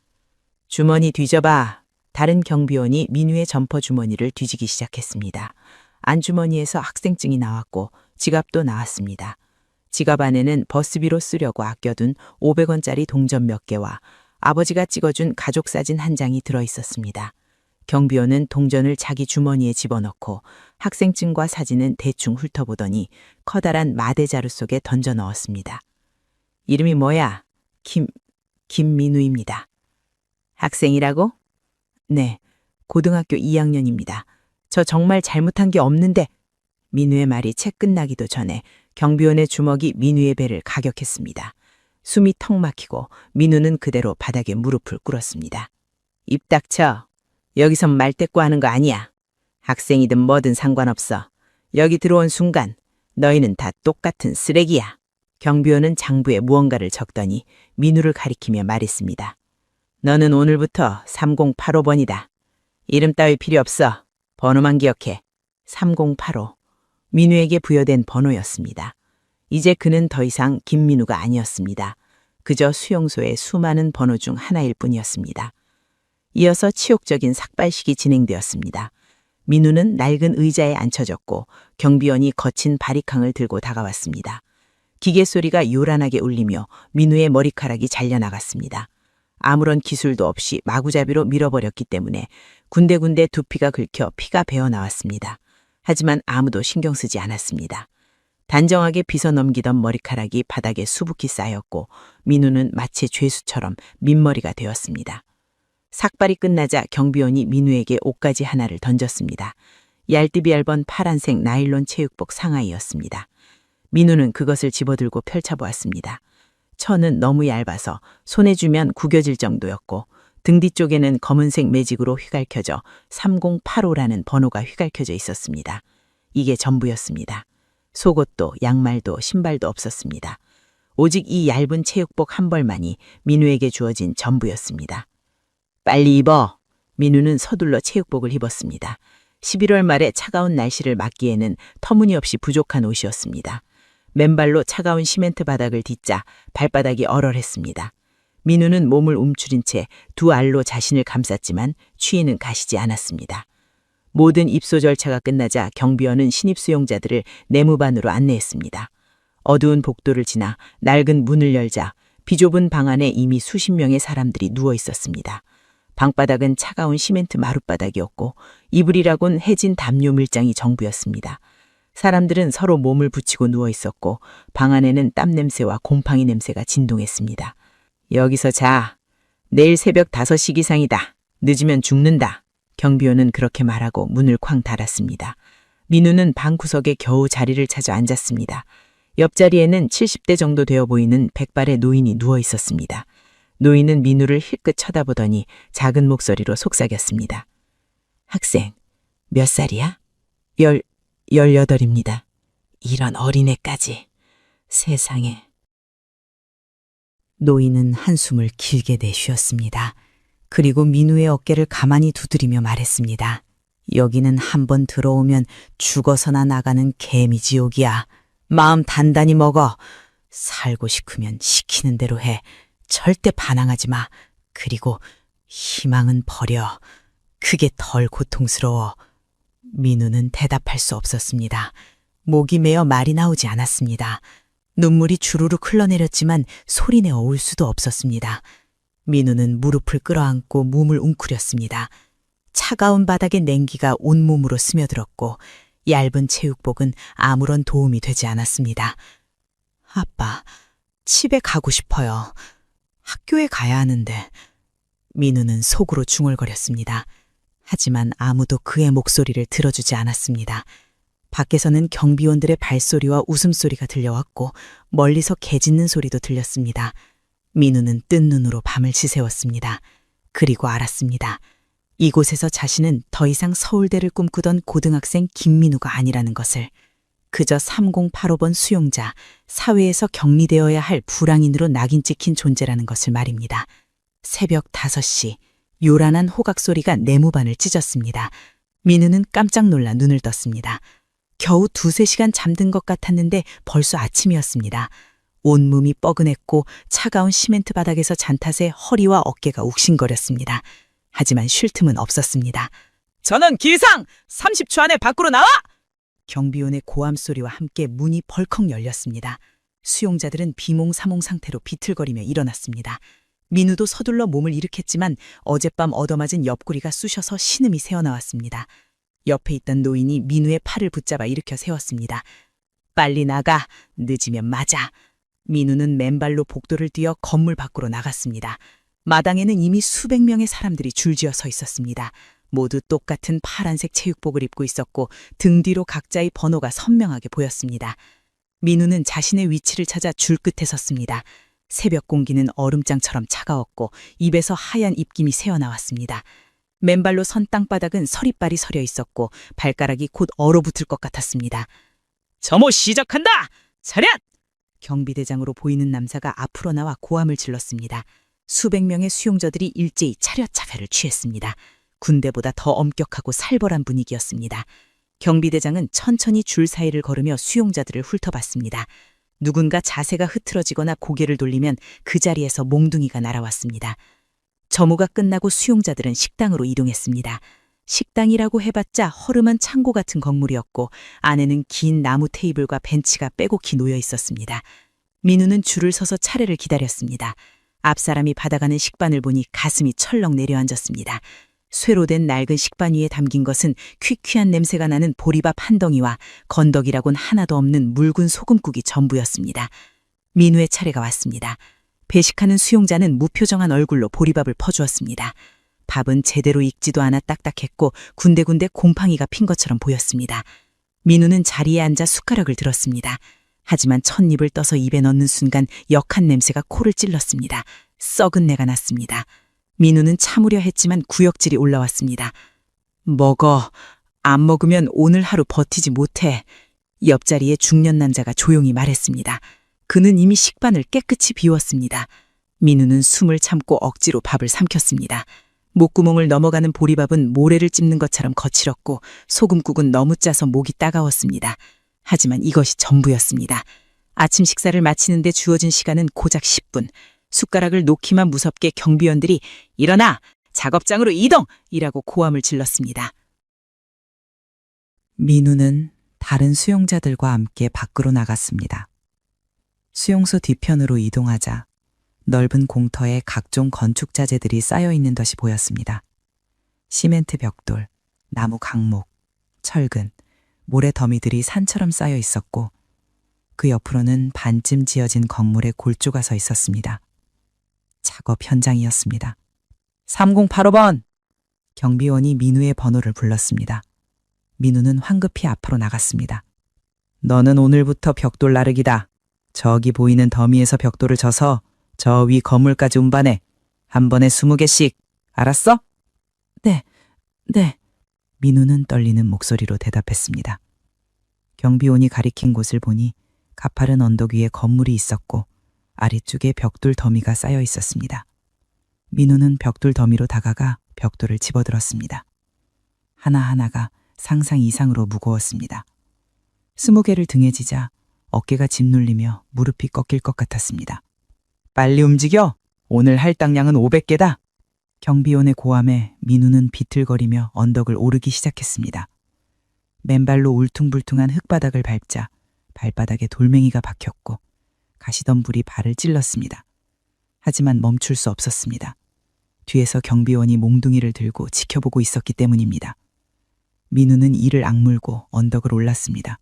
주머니 뒤져봐. 다른 경비원이 민우의 점퍼 주머니를 뒤지기 시작했습니다. 안주머니에서 학생증이 나왔고 지갑도 나왔습니다. 지갑 안에는 버스비로 쓰려고 아껴둔 500원짜리 동전 몇 개와 아버지가 찍어준 가족사진 한 장이 들어있었습니다. 경비원은 동전을 자기 주머니에 집어넣고 학생증과 사진은 대충 훑어보더니 커다란 마대자루 속에 던져 넣었습니다. 이름이 뭐야? 김민우입니다. 학생이라고? 네, 고등학교 2학년입니다. 저 정말 잘못한 게 없는데. 민우의 말이 채 끝나기도 전에 경비원의 주먹이 민우의 배를 가격했습니다. 숨이 턱 막히고 민우는 그대로 바닥에 무릎을 꿇었습니다. 입 닥쳐. 여기선 말대꾸 하는 거 아니야. 학생이든 뭐든 상관없어. 여기 들어온 순간 너희는 다 똑같은 쓰레기야. 경비원은 장부에 무언가를 적더니 민우를 가리키며 말했습니다. 너는 오늘부터 3085번이다. 이름 따위 필요 없어. 번호만 기억해. 3085. 민우에게 부여된 번호였습니다. 이제 그는 더 이상 김민우가 아니었습니다. 그저 수용소의 수많은 번호 중 하나일 뿐이었습니다. 이어서 치욕적인 삭발식이 진행되었습니다. 민우는 낡은 의자에 앉혀졌고 경비원이 거친 바리캉을 들고 다가왔습니다. 기계 소리가 요란하게 울리며 민우의 머리카락이 잘려나갔습니다. 아무런 기술도 없이 마구잡이로 밀어버렸기 때문에 군데군데 두피가 긁혀 피가 배어나왔습니다. 하지만 아무도 신경 쓰지 않았습니다. 단정하게 빗어 넘기던 머리카락이 바닥에 수북히 쌓였고 민우는 마치 죄수처럼 민머리가 되었습니다. 삭발이 끝나자 경비원이 민우에게 옷가지 하나를 던졌습니다. 얄띠비 얇은 파란색 나일론 체육복 상하이였습니다. 민우는 그것을 집어들고 펼쳐보았습니다. 천은 너무 얇아서 손에 쥐면 구겨질 정도였고 등 뒤쪽에는 검은색 매직으로 휘갈켜져 3085라는 번호가 휘갈켜져 있었습니다. 이게 전부였습니다. 속옷도 양말도 신발도 없었습니다. 오직 이 얇은 체육복 한 벌만이 민우에게 주어진 전부였습니다. 빨리 입어. 민우는 서둘러 체육복을 입었습니다. 11월 말에 차가운 날씨를 맞기에는 터무니없이 부족한 옷이었습니다. 맨발로 차가운 시멘트 바닥을 딛자 발바닥이 얼얼했습니다. 민우는 몸을 움츠린 채 두 알로 자신을 감쌌지만 추위는 가시지 않았습니다. 모든 입소 절차가 끝나자 경비원은 신입 수용자들을 내무반으로 안내했습니다. 어두운 복도를 지나 낡은 문을 열자 비좁은 방 안에 이미 수십 명의 사람들이 누워 있었습니다. 방바닥은 차가운 시멘트 마룻바닥이었고 이불이라곤 해진 담요 밀장이 전부였습니다. 사람들은 서로 몸을 붙이고 누워 있었고 방 안에는 땀 냄새와 곰팡이 냄새가 진동했습니다. 여기서 자. 내일 새벽 5시 기상이다. 늦으면 죽는다. 경비원은 그렇게 말하고 문을 쾅 닫았습니다. 민우는 방구석에 겨우 자리를 찾아 앉았습니다. 옆자리에는 70대 정도 되어 보이는 백발의 노인이 누워 있었습니다. 노인은 민우를 힐끗 쳐다보더니 작은 목소리로 속삭였습니다. 학생, 몇 살이야? 18입니다. 이런 어린애까지. 세상에. 노인은 한숨을 길게 내쉬었습니다. 그리고 민우의 어깨를 가만히 두드리며 말했습니다. 여기는 한번 들어오면 죽어서나 나가는 개미지옥이야. 마음 단단히 먹어. 살고 싶으면 시키는 대로 해. 절대 반항하지 마. 그리고 희망은 버려. 그게 덜 고통스러워. 민우는 대답할 수 없었습니다. 목이 메어 말이 나오지 않았습니다. 눈물이 주르륵 흘러내렸지만 소리내어 울 수도 없었습니다. 민우는 무릎을 끌어안고 몸을 웅크렸습니다. 차가운 바닥에 냉기가 온몸으로 스며들었고 얇은 체육복은 아무런 도움이 되지 않았습니다. 아빠, 집에 가고 싶어요. 학교에 가야 하는데. 민우는 속으로 중얼거렸습니다. 하지만 아무도 그의 목소리를 들어주지 않았습니다. 밖에서는 경비원들의 발소리와 웃음소리가 들려왔고 멀리서 개 짖는 소리도 들렸습니다. 민우는 뜬 눈으로 밤을 지새웠습니다. 그리고 알았습니다. 이곳에서 자신은 더 이상 서울대를 꿈꾸던 고등학생 김민우가 아니라는 것을. 그저 3085번 수용자, 사회에서 격리되어야 할 불황인으로 낙인 찍힌 존재라는 것을 말입니다. 새벽 5시, 요란한 호각 소리가 내무반을 찢었습니다. 민우는 깜짝 놀라 눈을 떴습니다. 겨우 2-3시간 잠든 것 같았는데 벌써 아침이었습니다. 온몸이 뻐근했고 차가운 시멘트 바닥에서 잔 탓에 허리와 어깨가 욱신거렸습니다. 하지만 쉴 틈은 없었습니다. 전원 기상! 30초 안에 밖으로 나와! 경비원의 고함 소리와 함께 문이 벌컥 열렸습니다. 수용자들은 비몽사몽 상태로 비틀거리며 일어났습니다. 민우도 서둘러 몸을 일으켰지만 어젯밤 얻어맞은 옆구리가 쑤셔서 신음이 새어나왔습니다. 옆에 있던 노인이 민우의 팔을 붙잡아 일으켜 세웠습니다. 빨리 나가. 늦으면 맞아. 민우는 맨발로 복도를 뛰어 건물 밖으로 나갔습니다. 마당에는 이미 수백 명의 사람들이 줄지어 서 있었습니다. 모두 똑같은 파란색 체육복을 입고 있었고 등 뒤로 각자의 번호가 선명하게 보였습니다. 민우는 자신의 위치를 찾아 줄 끝에 섰습니다. 새벽 공기는 얼음장처럼 차가웠고 입에서 하얀 입김이 새어나왔습니다. 맨발로 선 땅바닥은 서리발이 서려 있었고 발가락이 곧 얼어붙을 것 같았습니다. 점호 시작한다! 차렷! 경비대장으로 보이는 남자가 앞으로 나와 고함을 질렀습니다. 수백 명의 수용자들이 일제히 차렷차별을 취했습니다. 군대보다 더 엄격하고 살벌한 분위기였습니다. 경비대장은 천천히 줄 사이를 걸으며 수용자들을 훑어봤습니다. 누군가 자세가 흐트러지거나 고개를 돌리면 그 자리에서 몽둥이가 날아왔습니다. 점호가 끝나고 수용자들은 식당으로 이동했습니다. 식당이라고 해봤자 허름한 창고 같은 건물이었고 안에는 긴 나무 테이블과 벤치가 빼곡히 놓여 있었습니다. 민우는 줄을 서서 차례를 기다렸습니다. 앞사람이 받아가는 식반을 보니 가슴이 철렁 내려앉았습니다. 쇠로 된 낡은 식반 위에 담긴 것은 퀴퀴한 냄새가 나는 보리밥 한 덩이와 건더기라곤 하나도 없는 묽은 소금국이 전부였습니다. 민우의 차례가 왔습니다. 배식하는 수용자는 무표정한 얼굴로 보리밥을 퍼주었습니다. 밥은 제대로 익지도 않아 딱딱했고 군데군데 곰팡이가 핀 것처럼 보였습니다. 민우는 자리에 앉아 숟가락을 들었습니다. 하지만 첫 입을 떠서 입에 넣는 순간 역한 냄새가 코를 찔렀습니다. 썩은 내가 났습니다. 민우는 참으려 했지만 구역질이 올라왔습니다. 먹어. 안 먹으면 오늘 하루 버티지 못해. 옆자리에 중년 남자가 조용히 말했습니다. 그는 이미 식반을 깨끗이 비웠습니다. 민우는 숨을 참고 억지로 밥을 삼켰습니다. 목구멍을 넘어가는 보리밥은 모래를 찝는 것처럼 거칠었고 소금국은 너무 짜서 목이 따가웠습니다. 하지만 이것이 전부였습니다. 아침 식사를 마치는데 주어진 시간은 고작 10분. 숟가락을 놓기만 무섭게 경비원들이 일어나! 작업장으로 이동! 이라고 고함을 질렀습니다. 민우는 다른 수용자들과 함께 밖으로 나갔습니다. 수용소 뒤편으로 이동하자 넓은 공터에 각종 건축 자재들이 쌓여 있는 듯이 보였습니다. 시멘트 벽돌, 나무 강목, 철근, 모래 더미들이 산처럼 쌓여 있었고 그 옆으로는 반쯤 지어진 건물에 골조가 서 있었습니다. 작업 현장이었습니다. 3085번! 경비원이 민우의 번호를 불렀습니다. 민우는 황급히 앞으로 나갔습니다. 너는 오늘부터 벽돌 나르기다. 저기 보이는 더미에서 벽돌을 져서 저 위 건물까지 운반해. 한 번에 20개씩. 알았어? 네. 민우는 떨리는 목소리로 대답했습니다. 경비원이 가리킨 곳을 보니 가파른 언덕 위에 건물이 있었고 아래쪽에 벽돌 더미가 쌓여 있었습니다. 민우는 벽돌 더미로 다가가 벽돌을 집어들었습니다. 하나하나가 상상 이상으로 무거웠습니다. 20개를 등에 지자 어깨가 짓눌리며 무릎이 꺾일 것 같았습니다. 빨리 움직여! 오늘 할당량은 500개다! 경비원의 고함에 민우는 비틀거리며 언덕을 오르기 시작했습니다. 맨발로 울퉁불퉁한 흙바닥을 밟자 발바닥에 돌멩이가 박혔고 가시덤불이 발을 찔렀습니다. 하지만 멈출 수 없었습니다. 뒤에서 경비원이 몽둥이를 들고 지켜보고 있었기 때문입니다. 민우는 이를 악물고 언덕을 올랐습니다.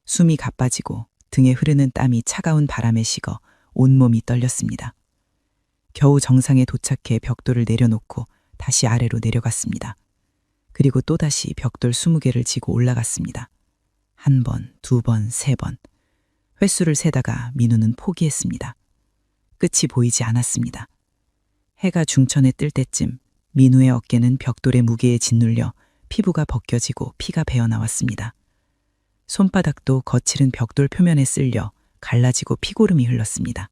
숨이 가빠지고 등에 흐르는 땀이 차가운 바람에 식어 온몸이 떨렸습니다. 겨우 정상에 도착해 벽돌을 내려놓고 다시 아래로 내려갔습니다. 그리고 또다시 벽돌 20개를 지고 올라갔습니다. 1번, 2번, 3번. 횟수를 세다가 민우는 포기했습니다. 끝이 보이지 않았습니다. 해가 중천에 뜰 때쯤 민우의 어깨는 벽돌의 무게에 짓눌려 피부가 벗겨지고 피가 배어나왔습니다. 손바닥도 거칠은 벽돌 표면에 쓸려 갈라지고 피고름이 흘렀습니다.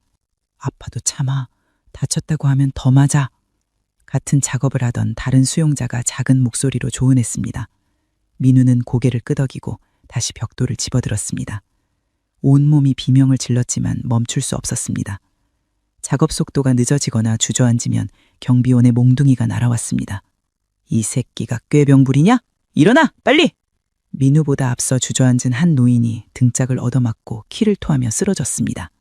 아파도 참아. 다쳤다고 하면 더 맞아. 같은 작업을 하던 다른 수용자가 작은 목소리로 조언했습니다. 민우는 고개를 끄덕이고 다시 벽돌을 집어들었습니다. 온몸이 비명을 질렀지만 멈출 수 없었습니다. 작업 속도가 늦어지거나 주저앉으면 경비원의 몽둥이가 날아왔습니다. 이 새끼가 꾀병 부리냐? 일어나! 빨리! 민우보다 앞서 주저앉은 한 노인이 등짝을 얻어맞고 키를 토하며 쓰러졌습니다.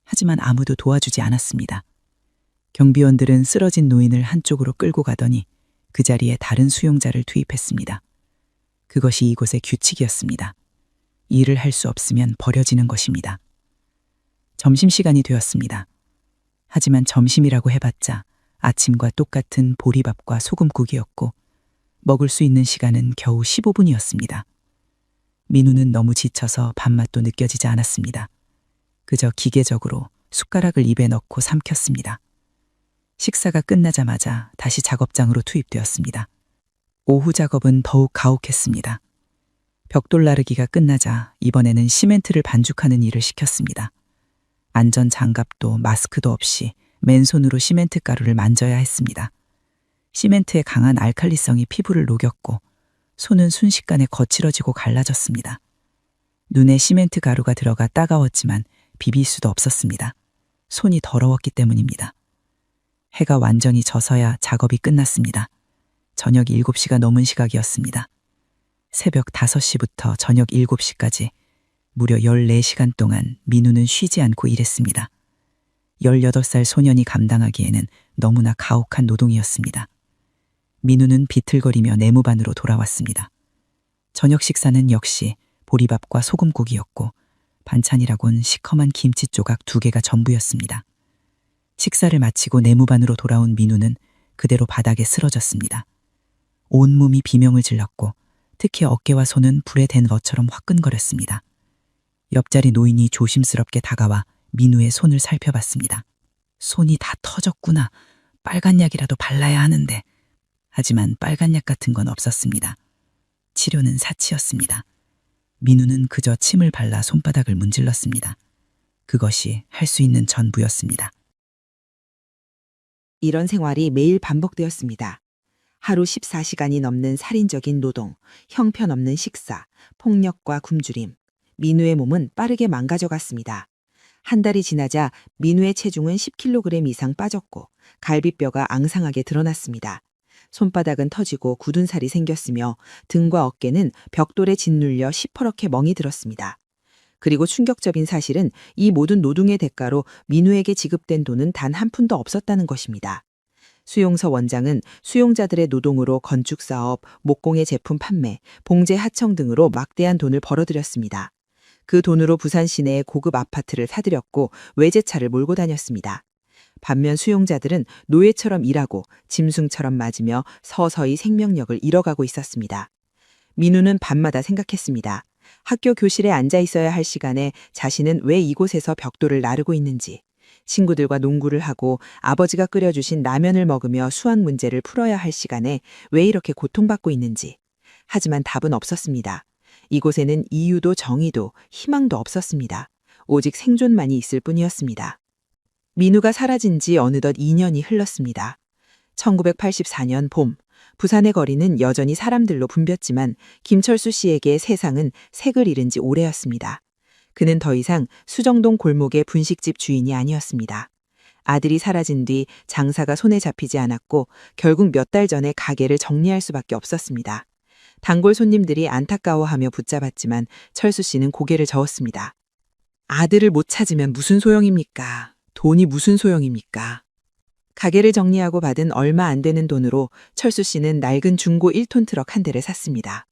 하지만 아무도 도와주지 않았습니다. 경비원들은 쓰러진 노인을 한쪽으로 끌고 가더니 그 자리에 다른 수용자를 투입했습니다. 그것이 이곳의 규칙이었습니다. 일을 할 수 없으면 버려지는 것입니다. 점심시간이 되었습니다. 하지만 점심이라고 해봤자 아침과 똑같은 보리밥과 소금국이었고 먹을 수 있는 시간은 겨우 15분이었습니다. 민우는 너무 지쳐서 밥맛도 느껴지지 않았습니다. 그저 기계적으로 숟가락을 입에 넣고 삼켰습니다. 식사가 끝나자마자 다시 작업장으로 투입되었습니다. 오후 작업은 더욱 가혹했습니다. 벽돌 나르기가 끝나자 이번에는 시멘트를 반죽하는 일을 시켰습니다. 안전 장갑도 마스크도 없이 맨손으로 시멘트 가루를 만져야 했습니다. 시멘트의 강한 알칼리성이 피부를 녹였고 손은 순식간에 거칠어지고 갈라졌습니다. 눈에 시멘트 가루가 들어가 따가웠지만 비빌 수도 없었습니다. 손이 더러웠기 때문입니다. 해가 완전히 져서야 작업이 끝났습니다. 저녁 7시가 넘은 시각이었습니다. 새벽 5시부터 저녁 7시까지 무려 14시간 동안 민우는 쉬지 않고 일했습니다. 18살 소년이 감당하기에는 너무나 가혹한 노동이었습니다. 민우는 비틀거리며 내무반으로 돌아왔습니다. 저녁 식사는 역시 보리밥과 소금국이었고 반찬이라곤 시커먼 김치 조각 2개가 전부였습니다. 식사를 마치고 내무반으로 돌아온 민우는 그대로 바닥에 쓰러졌습니다. 온몸이 비명을 질렀고 특히 어깨와 손은 불에 댄 것처럼 화끈거렸습니다. 옆자리 노인이 조심스럽게 다가와 민우의 손을 살펴봤습니다. 손이 다 터졌구나. 빨간 약이라도 발라야 하는데. 하지만 빨간 약 같은 건 없었습니다. 치료는 사치였습니다. 민우는 그저 침을 발라 손바닥을 문질렀습니다. 그것이 할 수 있는 전부였습니다. 이런 생활이 매일 반복되었습니다. 하루 14시간이 넘는 살인적인 노동, 형편없는 식사, 폭력과 굶주림. 민우의 몸은 빠르게 망가져갔습니다. 한 달이 지나자 민우의 체중은 10kg 이상 빠졌고 갈비뼈가 앙상하게 드러났습니다. 손바닥은 터지고 굳은 살이 생겼으며 등과 어깨는 벽돌에 짓눌려 시퍼렇게 멍이 들었습니다. 그리고 충격적인 사실은 이 모든 노동의 대가로 민우에게 지급된 돈은 단 한 푼도 없었다는 것입니다. 수용서 원장은 수용자들의 노동으로 건축사업, 목공의 제품 판매, 봉제 하청 등으로 막대한 돈을 벌어들였습니다. 그 돈으로 부산 시내에 고급 아파트를 사들였고 외제차를 몰고 다녔습니다. 반면 수용자들은 노예처럼 일하고 짐승처럼 맞으며 서서히 생명력을 잃어가고 있었습니다. 민우는 밤마다 생각했습니다. 학교 교실에 앉아 있어야 할 시간에 자신은 왜 이곳에서 벽돌을 나르고 있는지, 친구들과 농구를 하고 아버지가 끓여주신 라면을 먹으며 수학 문제를 풀어야 할 시간에 왜 이렇게 고통받고 있는지. 하지만 답은 없었습니다. 이곳에는 이유도 정의도 희망도 없었습니다. 오직 생존만이 있을 뿐이었습니다. 민우가 사라진 지 어느덧 2년이 흘렀습니다. 1984년 봄, 부산의 거리는 여전히 사람들로 붐볐지만 김철수 씨에게 세상은 색을 잃은 지 오래였습니다. 그는 더 이상 수정동 골목의 분식집 주인이 아니었습니다. 아들이 사라진 뒤 장사가 손에 잡히지 않았고 결국 몇 달 전에 가게를 정리할 수밖에 없었습니다. 단골 손님들이 안타까워하며 붙잡았지만 철수 씨는 고개를 저었습니다. 아들을 못 찾으면 무슨 소용입니까? 돈이 무슨 소용입니까? 가게를 정리하고 받은 얼마 안 되는 돈으로 철수 씨는 낡은 중고 1톤 트럭 한 대를 샀습니다.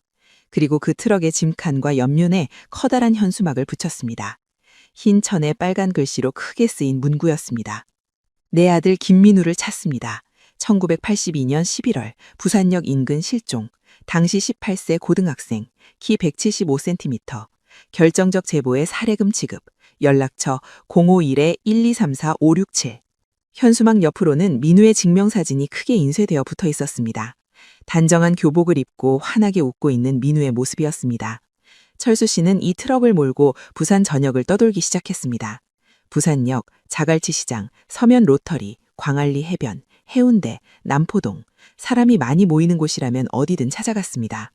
그리고 그 트럭의 짐칸과 옆면에 커다란 현수막을 붙였습니다. 흰 천에 빨간 글씨로 크게 쓰인 문구였습니다. 내 아들 김민우를 찾습니다. 1982년 11월 부산역 인근 실종. 당시 18세 고등학생, 키 175cm, 결정적 제보에 사례금 지급, 연락처 051-1234-567. 현수막 옆으로는 민우의 증명사진이 크게 인쇄되어 붙어 있었습니다. 단정한 교복을 입고 환하게 웃고 있는 민우의 모습이었습니다. 철수 씨는 이 트럭을 몰고 부산 전역을 떠돌기 시작했습니다. 부산역, 자갈치 시장, 서면 로터리, 광안리 해변, 해운대, 남포동, 사람이 많이 모이는 곳이라면 어디든 찾아갔습니다.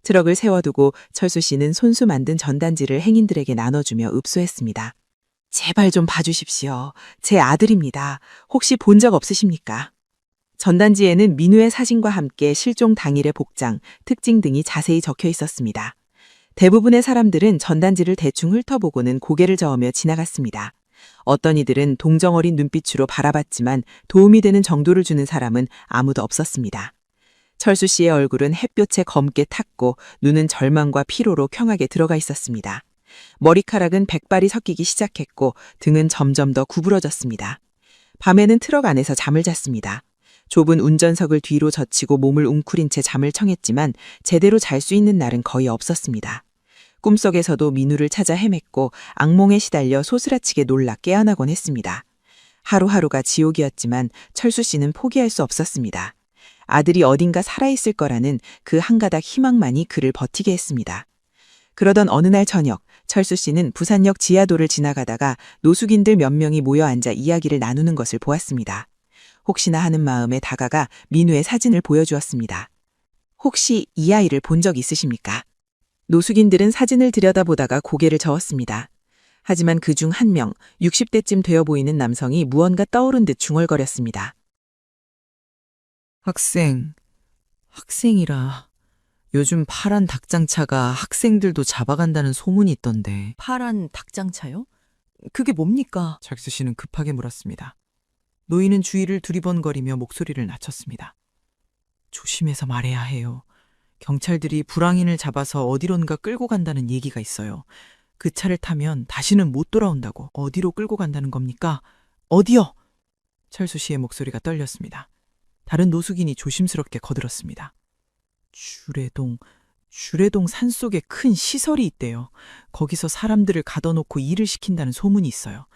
트럭을 세워두고 철수 씨는 손수 만든 전단지를 행인들에게 나눠주며 읍소했습니다. 제발 좀 봐주십시오. 제 아들입니다. 혹시 본 적 없으십니까? 전단지에는 민우의 사진과 함께 실종 당일의 복장, 특징 등이 자세히 적혀 있었습니다. 대부분의 사람들은 전단지를 대충 훑어보고는 고개를 저으며 지나갔습니다. 어떤 이들은 동정어린 눈빛으로 바라봤지만 도움이 되는 정도를 주는 사람은 아무도 없었습니다. 철수 씨의 얼굴은 햇볕에 검게 탔고 눈은 절망과 피로로 퀭하게 들어가 있었습니다. 머리카락은 백발이 섞이기 시작했고 등은 점점 더 구부러졌습니다. 밤에는 트럭 안에서 잠을 잤습니다. 좁은 운전석을 뒤로 젖히고 몸을 웅크린 채 잠을 청했지만 제대로 잘 수 있는 날은 거의 없었습니다. 꿈속에서도 민우를 찾아 헤맸고 악몽에 시달려 소스라치게 놀라 깨어나곤 했습니다. 하루하루가 지옥이었지만 철수 씨는 포기할 수 없었습니다. 아들이 어딘가 살아있을 거라는 그 한 가닥 희망만이 그를 버티게 했습니다. 그러던 어느 날 저녁, 철수 씨는 부산역 지하도를 지나가다가 노숙인들 몇 명이 모여 앉아 이야기를 나누는 것을 보았습니다. 혹시나 하는 마음에 다가가 민우의 사진을 보여주었습니다. 혹시 이 아이를 본 적 있으십니까? 노숙인들은 사진을 들여다보다가 고개를 저었습니다. 하지만 그중 한 명, 60대쯤 되어 보이는 남성이 무언가 떠오른 듯 중얼거렸습니다. 학생이라. 요즘 파란 닭장차가 학생들도 잡아간다는 소문이 있던데. 파란 닭장차요? 그게 뭡니까? 철수 씨는 급하게 물었습니다. 노인은 주위를 두리번거리며 목소리를 낮췄습니다. 조심해서 말해야 해요. 경찰들이 불황인을 잡아서 어디론가 끌고 간다는 얘기가 있어요. 그 차를 타면 다시는 못 돌아온다고. 어디로 끌고 간다는 겁니까? 어디요? 철수 씨의 목소리가 떨렸습니다. 다른 노숙인이 조심스럽게 거들었습니다. 주례동 산속에 큰 시설이 있대요. 거기서 사람들을 가둬놓고 일을 시킨다는 소문이 있어요.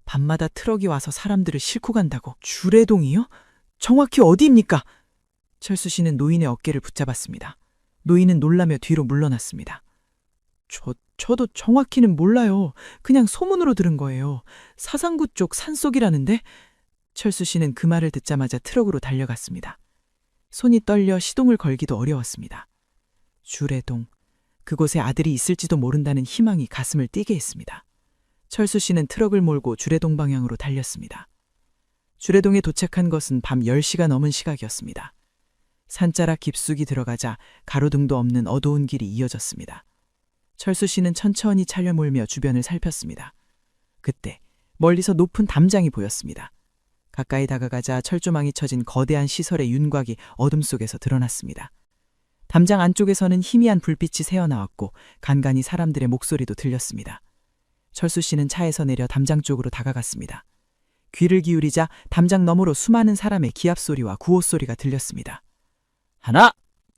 밤마다 트럭이 와서 사람들을 싣고 간다고. 주례동이요? 정확히 어디입니까? 철수 씨는 노인의 어깨를 붙잡았습니다. 노인은 놀라며 뒤로 물러났습니다. 저도 정확히는 몰라요. 그냥 소문으로 들은 거예요. 사상구 쪽 산속이라는데? 철수 씨는 그 말을 듣자마자 트럭으로 달려갔습니다. 손이 떨려 시동을 걸기도 어려웠습니다. 주례동, 그곳에 아들이 있을지도 모른다는 희망이 가슴을 뛰게 했습니다. 철수 씨는 트럭을 몰고 주례동 방향으로 달렸습니다. 주례동에 도착한 것은 밤 10시가 넘은 시각이었습니다. 산자락 깊숙이 들어가자 가로등도 없는 어두운 길이 이어졌습니다. 철수 씨는 천천히 차려 몰며 주변을 살폈습니다. 그때 멀리서 높은 담장이 보였습니다. 가까이 다가가자 철조망이 쳐진 거대한 시설의 윤곽이 어둠 속에서 드러났습니다. 담장 안쪽에서는 희미한 불빛이 새어나왔고 간간히 사람들의 목소리도 들렸습니다. 철수 씨는 차에서 내려 담장 쪽으로 다가갔습니다. 귀를 기울이자 담장 너머로 수많은 사람의 기합 소리와 구호 소리가 들렸습니다. 하나,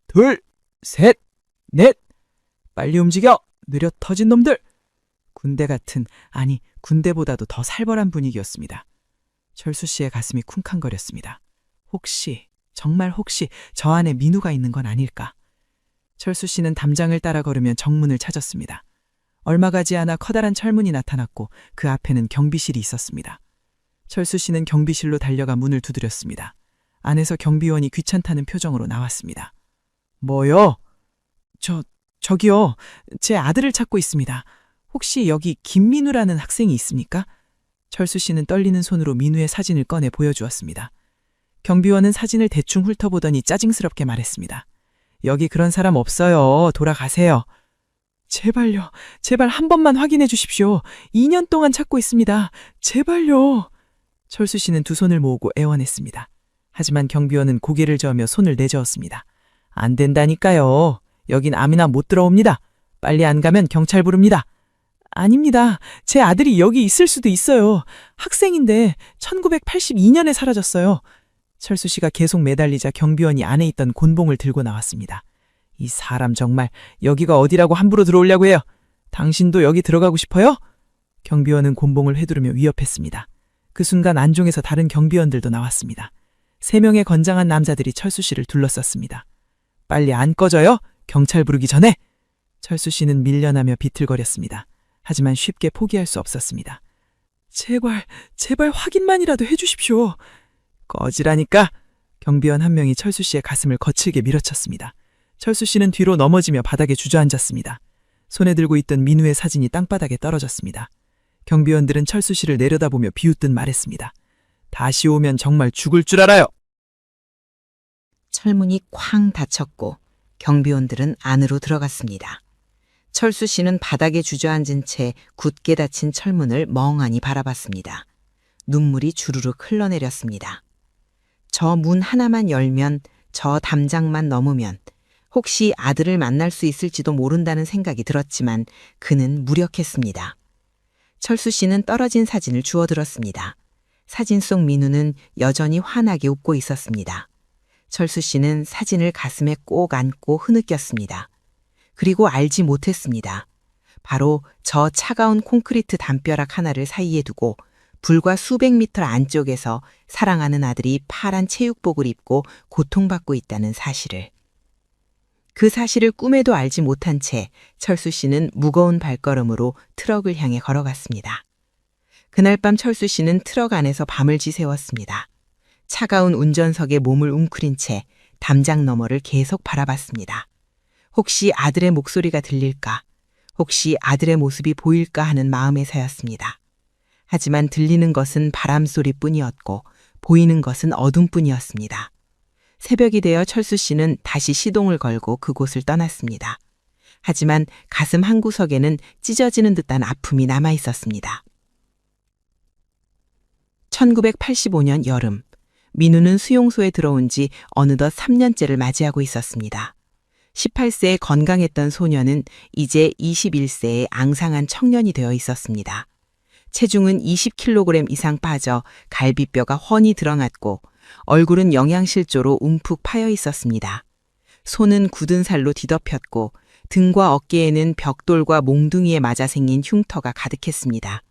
둘, 셋, 넷! 빨리 움직여! 느려 터진 놈들! 군대 같은, 아니 군대보다도 더 살벌한 분위기였습니다. 철수 씨의 가슴이 쿵쾅거렸습니다. 혹시, 정말 혹시 저 안에 민우가 있는 건 아닐까? 철수 씨는 담장을 따라 걸으며 정문을 찾았습니다. 얼마 가지 않아 커다란 철문이 나타났고 그 앞에는 경비실이 있었습니다. 철수 씨는 경비실로 달려가 문을 두드렸습니다. 안에서 경비원이 귀찮다는 표정으로 나왔습니다. 뭐요? 저기요. 제 아들을 찾고 있습니다. 혹시 여기 김민우라는 학생이 있습니까? 철수 씨는 떨리는 손으로 민우의 사진을 꺼내 보여주었습니다. 경비원은 사진을 대충 훑어보더니 짜증스럽게 말했습니다. 여기 그런 사람 없어요. 돌아가세요. 제발요. 제발 한 번만 확인해 주십시오. 2년 동안 찾고 있습니다. 제발요. 철수 씨는 두 손을 모으고 애원했습니다. 하지만 경비원은 고개를 저으며 손을 내저었습니다. 안 된다니까요. 여긴 아무나 못 들어옵니다. 빨리 안 가면 경찰 부릅니다. 아닙니다. 제 아들이 여기 있을 수도 있어요. 학생인데 1982년에 사라졌어요. 철수 씨가 계속 매달리자 경비원이 안에 있던 곤봉을 들고 나왔습니다. 이 사람 정말 여기가 어디라고 함부로 들어오려고 해요. 당신도 여기 들어가고 싶어요? 경비원은 곤봉을 휘두르며 위협했습니다. 그 순간 안종에서 다른 경비원들도 나왔습니다. 3명의 건장한 남자들이 철수 씨를 둘러쌌습니다. 빨리 안 꺼져요? 경찰 부르기 전에! 철수 씨는 밀려나며 비틀거렸습니다. 하지만 쉽게 포기할 수 없었습니다. 제발 확인만이라도 해주십시오. 꺼지라니까! 경비원 한 명이 철수 씨의 가슴을 거칠게 밀어쳤습니다. 철수 씨는 뒤로 넘어지며 바닥에 주저앉았습니다. 손에 들고 있던 민우의 사진이 땅바닥에 떨어졌습니다. 경비원들은 철수 씨를 내려다보며 비웃듯 말했습니다. 다시 오면 정말 죽을 줄 알아요. 철문이 쾅 닫혔고 경비원들은 안으로 들어갔습니다. 철수 씨는 바닥에 주저앉은 채 굳게 닫힌 철문을 멍하니 바라봤습니다. 눈물이 주르륵 흘러내렸습니다. 저 문 하나만 열면, 저 담장만 넘으면 혹시 아들을 만날 수 있을지도 모른다는 생각이 들었지만 그는 무력했습니다. 철수 씨는 떨어진 사진을 주워들었습니다. 사진 속 민우는 여전히 환하게 웃고 있었습니다. 철수 씨는 사진을 가슴에 꼭 안고 흐느꼈습니다. 그리고 알지 못했습니다. 바로 저 차가운 콘크리트 담벼락 하나를 사이에 두고 불과 수백 미터 안쪽에서 사랑하는 아들이 파란 체육복을 입고 고통받고 있다는 사실을. 그 사실을 꿈에도 알지 못한 채 철수 씨는 무거운 발걸음으로 트럭을 향해 걸어갔습니다. 그날 밤 철수 씨는 트럭 안에서 밤을 지새웠습니다. 차가운 운전석에 몸을 웅크린 채 담장 너머를 계속 바라봤습니다. 혹시 아들의 목소리가 들릴까? 혹시 아들의 모습이 보일까 하는 마음에서였습니다. 하지만 들리는 것은 바람소리뿐이었고 보이는 것은 어둠뿐이었습니다. 새벽이 되어 철수 씨는 다시 시동을 걸고 그곳을 떠났습니다. 하지만 가슴 한구석에는 찢어지는 듯한 아픔이 남아 있었습니다. 1985년 여름, 민우는 수용소에 들어온 지 어느덧 3년째를 맞이하고 있었습니다. 18세에 건강했던 소년은 이제 21세에 앙상한 청년이 되어 있었습니다. 체중은 20kg 이상 빠져 갈비뼈가 훤히 드러났고 얼굴은 영양실조로 움푹 파여 있었습니다. 손은 굳은 살로 뒤덮였고 등과 어깨에는 벽돌과 몽둥이에 맞아 생긴 흉터가 가득했습니다.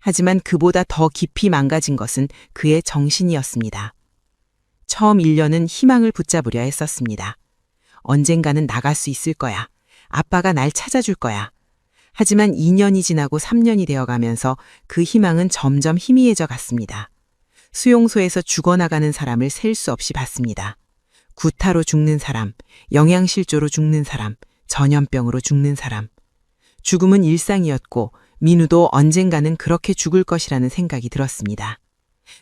하지만 그보다 더 깊이 망가진 것은 그의 정신이었습니다. 처음 1년은 희망을 붙잡으려 했었습니다. 언젠가는 나갈 수 있을 거야. 아빠가 날 찾아줄 거야. 하지만 2년이 지나고 3년이 되어가면서 그 희망은 점점 희미해져 갔습니다. 수용소에서 죽어나가는 사람을 셀 수 없이 봤습니다. 구타로 죽는 사람, 영양실조로 죽는 사람, 전염병으로 죽는 사람. 죽음은 일상이었고 민우도 언젠가는 그렇게 죽을 것이라는 생각이 들었습니다.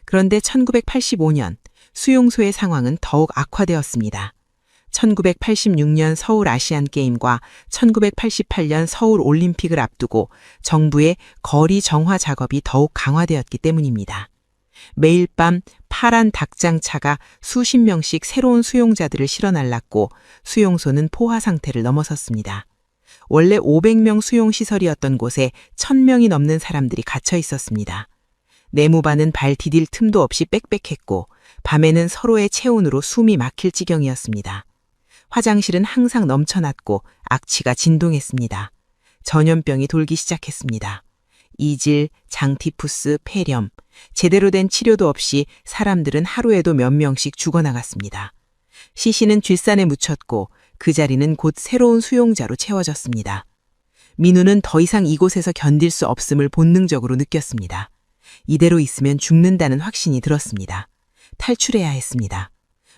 그런데 1985년 수용소의 상황은 더욱 악화되었습니다. 1986년 서울 아시안 게임과 1988년 서울 올림픽을 앞두고 정부의 거리 정화 작업이 더욱 강화되었기 때문입니다. 매일 밤 파란 닭장차가 수십 명씩 새로운 수용자들을 실어 날랐고 수용소는 포화 상태를 넘어섰습니다. 원래 500명 수용시설이었던 곳에 1000명이 넘는 사람들이 갇혀 있었습니다. 내무반은 발 디딜 틈도 없이 빽빽했고 밤에는 서로의 체온으로 숨이 막힐 지경이었습니다. 화장실은 항상 넘쳐났고 악취가 진동했습니다. 전염병이 돌기 시작했습니다. 이질, 장티푸스, 폐렴, 제대로 된 치료도 없이 사람들은 하루에도 몇 명씩 죽어나갔습니다. 시신은 쥐산에 묻혔고 그 자리는 곧 새로운 수용자로 채워졌습니다. 민우는 더 이상 이곳에서 견딜 수 없음을 본능적으로 느꼈습니다. 이대로 있으면 죽는다는 확신이 들었습니다. 탈출해야 했습니다.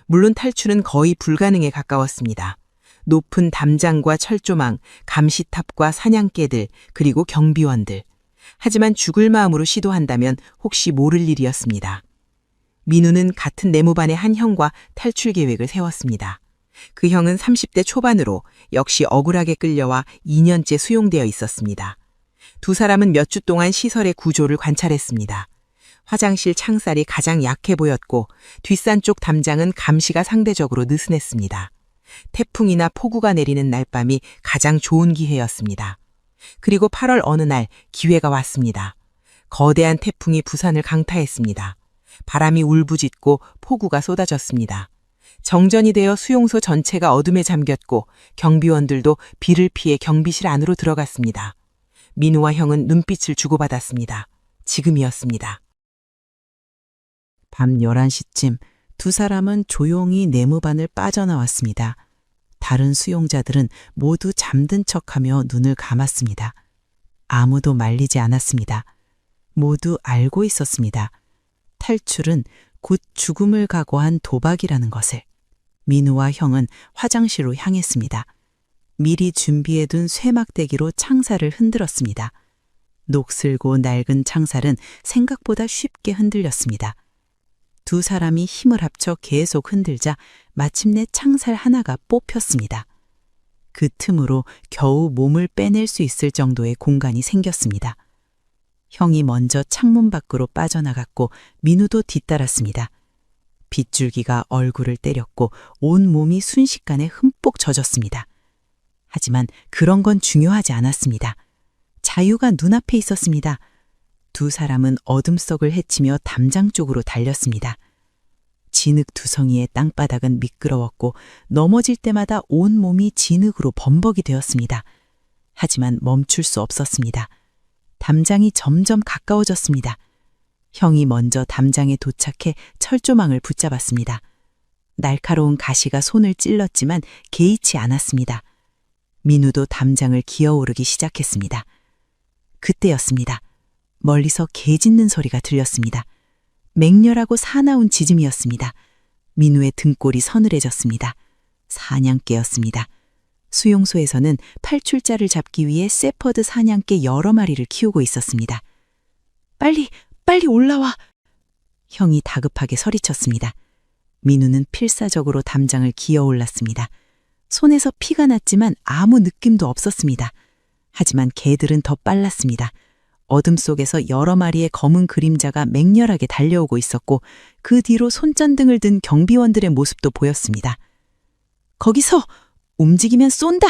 물론 탈출은 거의 불가능에 가까웠습니다. 높은 담장과 철조망, 감시탑과 사냥개들, 그리고 경비원들. 하지만 죽을 마음으로 시도한다면 혹시 모를 일이었습니다. 민우는 같은 내무반의 한 형과 탈출 계획을 세웠습니다. 그 형은 30대 초반으로 역시 억울하게 끌려와 2년째 수용되어 있었습니다. 두 사람은 몇 주 동안 시설의 구조를 관찰했습니다. 화장실 창살이 가장 약해 보였고 뒷산 쪽 담장은 감시가 상대적으로 느슨했습니다. 태풍이나 폭우가 내리는 날밤이 가장 좋은 기회였습니다. 그리고 8월 어느 날 기회가 왔습니다. 거대한 태풍이 부산을 강타했습니다. 바람이 울부짖고 폭우가 쏟아졌습니다. 정전이 되어 수용소 전체가 어둠에 잠겼고 경비원들도 비를 피해 경비실 안으로 들어갔습니다. 민우와 형은 눈빛을 주고받았습니다. 지금이었습니다. 밤 11시쯤 두 사람은 조용히 내무반을 빠져나왔습니다. 다른 수용자들은 모두 잠든 척하며 눈을 감았습니다. 아무도 말리지 않았습니다. 모두 알고 있었습니다. 탈출은 곧 죽음을 각오한 도박이라는 것을. 민우와 형은 화장실로 향했습니다. 미리 준비해둔 쇠막대기로 창살을 흔들었습니다. 녹슬고 낡은 창살은 생각보다 쉽게 흔들렸습니다. 두 사람이 힘을 합쳐 계속 흔들자 마침내 창살 하나가 뽑혔습니다. 그 틈으로 겨우 몸을 빼낼 수 있을 정도의 공간이 생겼습니다. 형이 먼저 창문 밖으로 빠져나갔고 민우도 뒤따랐습니다. 빗줄기가 얼굴을 때렸고 온 몸이 순식간에 흠뻑 젖었습니다. 하지만 그런 건 중요하지 않았습니다. 자유가 눈앞에 있었습니다. 두 사람은 어둠 속을 헤치며 담장 쪽으로 달렸습니다. 진흙두성이의 땅바닥은 미끄러웠고 넘어질 때마다 온 몸이 진흙으로 범벅이 되었습니다. 하지만 멈출 수 없었습니다. 담장이 점점 가까워졌습니다. 형이 먼저 담장에 도착해 철조망을 붙잡았습니다. 날카로운 가시가 손을 찔렀지만 개의치 않았습니다. 민우도 담장을 기어오르기 시작했습니다. 그때였습니다. 멀리서 개 짖는 소리가 들렸습니다. 맹렬하고 사나운 짖음이었습니다. 민우의 등골이 서늘해졌습니다. 사냥개였습니다. 수용소에서는 탈출자를 잡기 위해 세퍼드 사냥개 여러 마리를 키우고 있었습니다. 빨리 올라와! 형이 다급하게 소리쳤습니다. 민우는 필사적으로 담장을 기어올랐습니다. 손에서 피가 났지만 아무 느낌도 없었습니다. 하지만 개들은 더 빨랐습니다. 어둠 속에서 여러 마리의 검은 그림자가 맹렬하게 달려오고 있었고 그 뒤로 손전등을 든 경비원들의 모습도 보였습니다. 거기서! 움직이면 쏜다!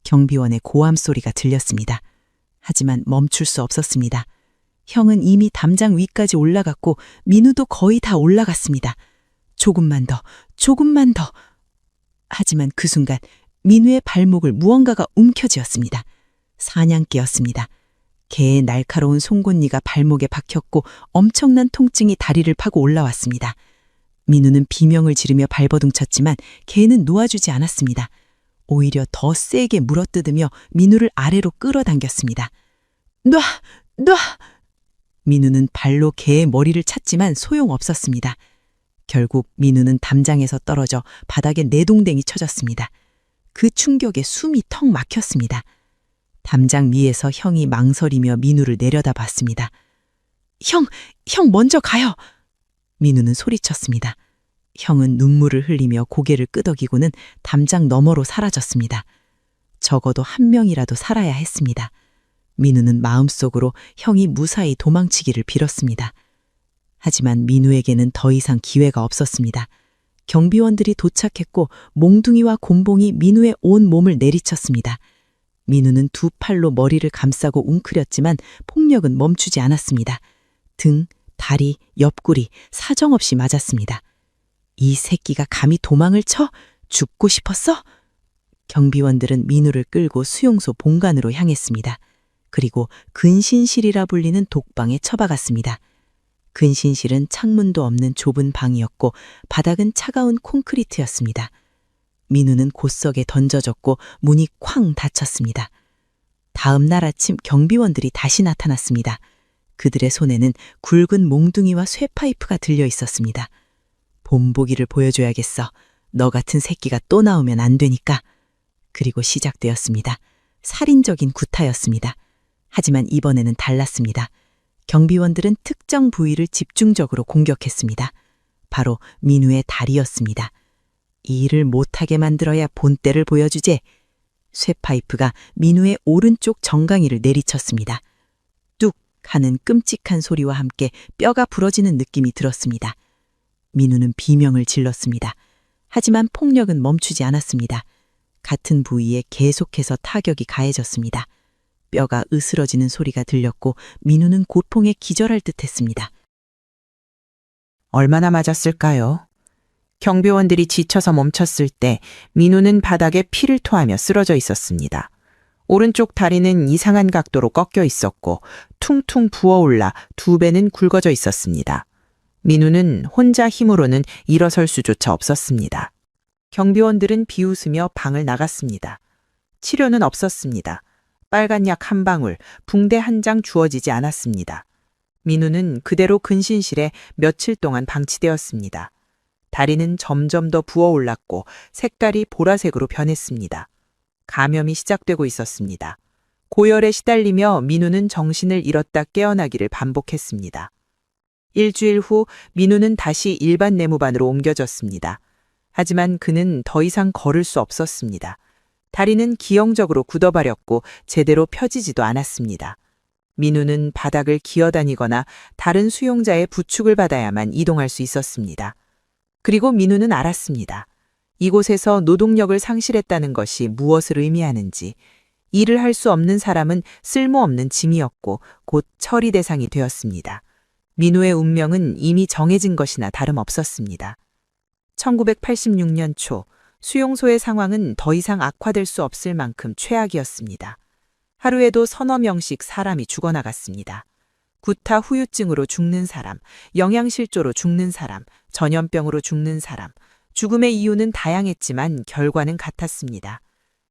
경비원의 고함 소리가 들렸습니다. 하지만 멈출 수 없었습니다. 형은 이미 담장 위까지 올라갔고 민우도 거의 다 올라갔습니다. 조금만 더, 조금만 더. 하지만 그 순간 민우의 발목을 무언가가 움켜쥐었습니다. 사냥개였습니다. 개의 날카로운 송곳니가 발목에 박혔고 엄청난 통증이 다리를 파고 올라왔습니다. 민우는 비명을 지르며 발버둥쳤지만 개는 놓아주지 않았습니다. 오히려 더 세게 물어뜯으며 민우를 아래로 끌어당겼습니다. 놔! 민우는 발로 개의 머리를 찼지만 소용없었습니다. 결국 민우는 담장에서 떨어져 바닥에 내동댕이 쳐졌습니다. 그 충격에 숨이 턱 막혔습니다. 담장 위에서 형이 망설이며 민우를 내려다봤습니다. 형 먼저 가요! 민우는 소리쳤습니다. 형은 눈물을 흘리며 고개를 끄덕이고는 담장 너머로 사라졌습니다. 적어도 한 명이라도 살아야 했습니다. 민우는 마음속으로 형이 무사히 도망치기를 빌었습니다. 하지만 민우에게는 더 이상 기회가 없었습니다. 경비원들이 도착했고 몽둥이와 곤봉이 민우의 온 몸을 내리쳤습니다. 민우는 두 팔로 머리를 감싸고 웅크렸지만 폭력은 멈추지 않았습니다. 등, 다리, 옆구리 사정없이 맞았습니다. 이 새끼가 감히 도망을 쳐? 죽고 싶었어? 경비원들은 민우를 끌고 수용소 본관으로 향했습니다. 그리고 근신실이라 불리는 독방에 처박았습니다. 근신실은 창문도 없는 좁은 방이었고 바닥은 차가운 콘크리트였습니다. 민우는 곧석에 던져졌고 문이 쾅 닫혔습니다. 다음 날 아침 경비원들이 다시 나타났습니다. 그들의 손에는 굵은 몽둥이와 쇠파이프가 들려 있었습니다. 본보기를 보여줘야겠어. 너 같은 새끼가 또 나오면 안 되니까. 그리고 시작되었습니다. 살인적인 구타였습니다. 하지만 이번에는 달랐습니다. 경비원들은 특정 부위를 집중적으로 공격했습니다. 바로 민우의 다리였습니다. 이 일을 못하게 만들어야 본때를 보여주제. 쇠파이프가 민우의 오른쪽 정강이를 내리쳤습니다. 뚝 하는 끔찍한 소리와 함께 뼈가 부러지는 느낌이 들었습니다. 민우는 비명을 질렀습니다. 하지만 폭력은 멈추지 않았습니다. 같은 부위에 계속해서 타격이 가해졌습니다. 뼈가 으스러지는 소리가 들렸고 민우는 고통에 기절할 듯했습니다. 얼마나 맞았을까요? 경비원들이 지쳐서 멈췄을 때 민우는 바닥에 피를 토하며 쓰러져 있었습니다. 오른쪽 다리는 이상한 각도로 꺾여 있었고 퉁퉁 부어올라 두 배는 굵어져 있었습니다. 민우는 혼자 힘으로는 일어설 수조차 없었습니다. 경비원들은 비웃으며 방을 나갔습니다. 치료는 없었습니다. 빨간 약 한 방울, 붕대 한 장 주어지지 않았습니다. 민우는 그대로 근신실에 며칠 동안 방치되었습니다. 다리는 점점 더 부어올랐고 색깔이 보라색으로 변했습니다. 감염이 시작되고 있었습니다. 고열에 시달리며 민우는 정신을 잃었다 깨어나기를 반복했습니다. 일주일 후 민우는 다시 일반 내무반으로 옮겨졌습니다. 하지만 그는 더 이상 걸을 수 없었습니다. 다리는 기형적으로 굳어버렸고 제대로 펴지지도 않았습니다. 민우는 바닥을 기어다니거나 다른 수용자의 부축을 받아야만 이동할 수 있었습니다. 그리고 민우는 알았습니다. 이곳에서 노동력을 상실했다는 것이 무엇을 의미하는지. 일을 할 수 없는 사람은 쓸모없는 짐이었고 곧 처리 대상이 되었습니다. 민우의 운명은 이미 정해진 것이나 다름없었습니다. 1986년 초 수용소의 상황은 더 이상 악화될 수 없을 만큼 최악이었습니다. 하루에도 서너 명씩 사람이 죽어나갔습니다. 구타 후유증으로 죽는 사람, 영양실조로 죽는 사람, 전염병으로 죽는 사람, 죽음의 이유는 다양했지만 결과는 같았습니다.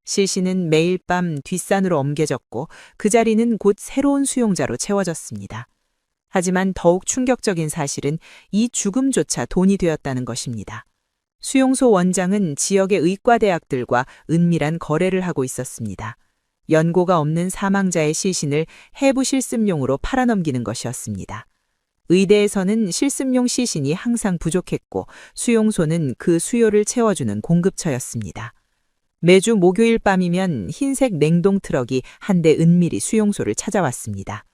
실시는 매일 밤 뒷산으로 옮겨졌고 그 자리는 곧 새로운 수용자로 채워졌습니다. 하지만 더욱 충격적인 사실은 이 죽음조차 돈이 되었다는 것입니다. 수용소 원장은 지역의 의과대학들과 은밀한 거래를 하고 있었습니다. 연고가 없는 사망자의 시신을 해부 실습용으로 팔아넘기는 것이었습니다. 의대에서는 실습용 시신이 항상 부족했고 수용소는 그 수요를 채워주는 공급처였습니다. 매주 목요일 밤이면 흰색 냉동 트럭이 한 대 은밀히 수용소를 찾아왔습니다.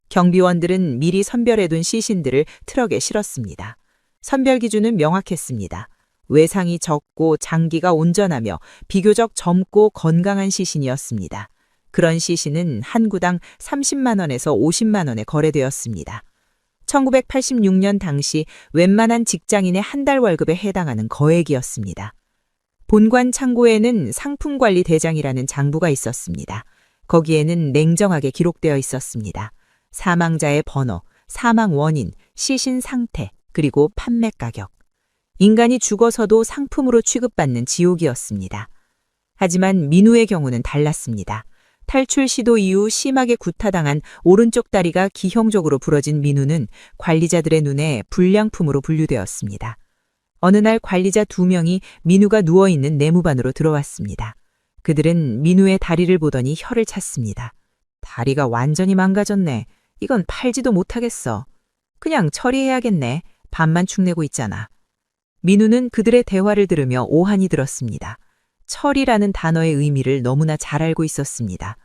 경비원들은 미리 선별해둔 시신들을 트럭에 실었습니다. 선별 기준은 명확했습니다. 외상이 적고 장기가 온전하며 비교적 젊고 건강한 시신이었습니다. 그런 시신은 한 구당 30만 원에서 50만 원에 거래되었습니다. 1986년 당시 웬만한 직장인의 한 달 월급에 해당하는 거액이었습니다. 본관 창고에는 상품관리대장이라는 장부가 있었습니다. 거기에는 냉정하게 기록되어 있었습니다. 사망자의 번호, 사망 원인, 시신 상태, 그리고 판매 가격. 인간이 죽어서도 상품으로 취급받는 지옥이었습니다. 하지만 민우의 경우는 달랐습니다. 탈출 시도 이후 심하게 구타당한 오른쪽 다리가 기형적으로 부러진 민우는 관리자들의 눈에 불량품으로 분류되었습니다. 어느 날 관리자 2명이 민우가 누워있는 내무반으로 들어왔습니다. 그들은 민우의 다리를 보더니 혀를 찼습니다. 다리가 완전히 망가졌네. 이건 팔지도 못하겠어. 그냥 처리해야겠네. 반만 축내고 있잖아. 민우는 그들의 대화를 들으며 오한이 들었습니다. 철이라는 단어의 의미를 너무나 잘 알고 있었습니다.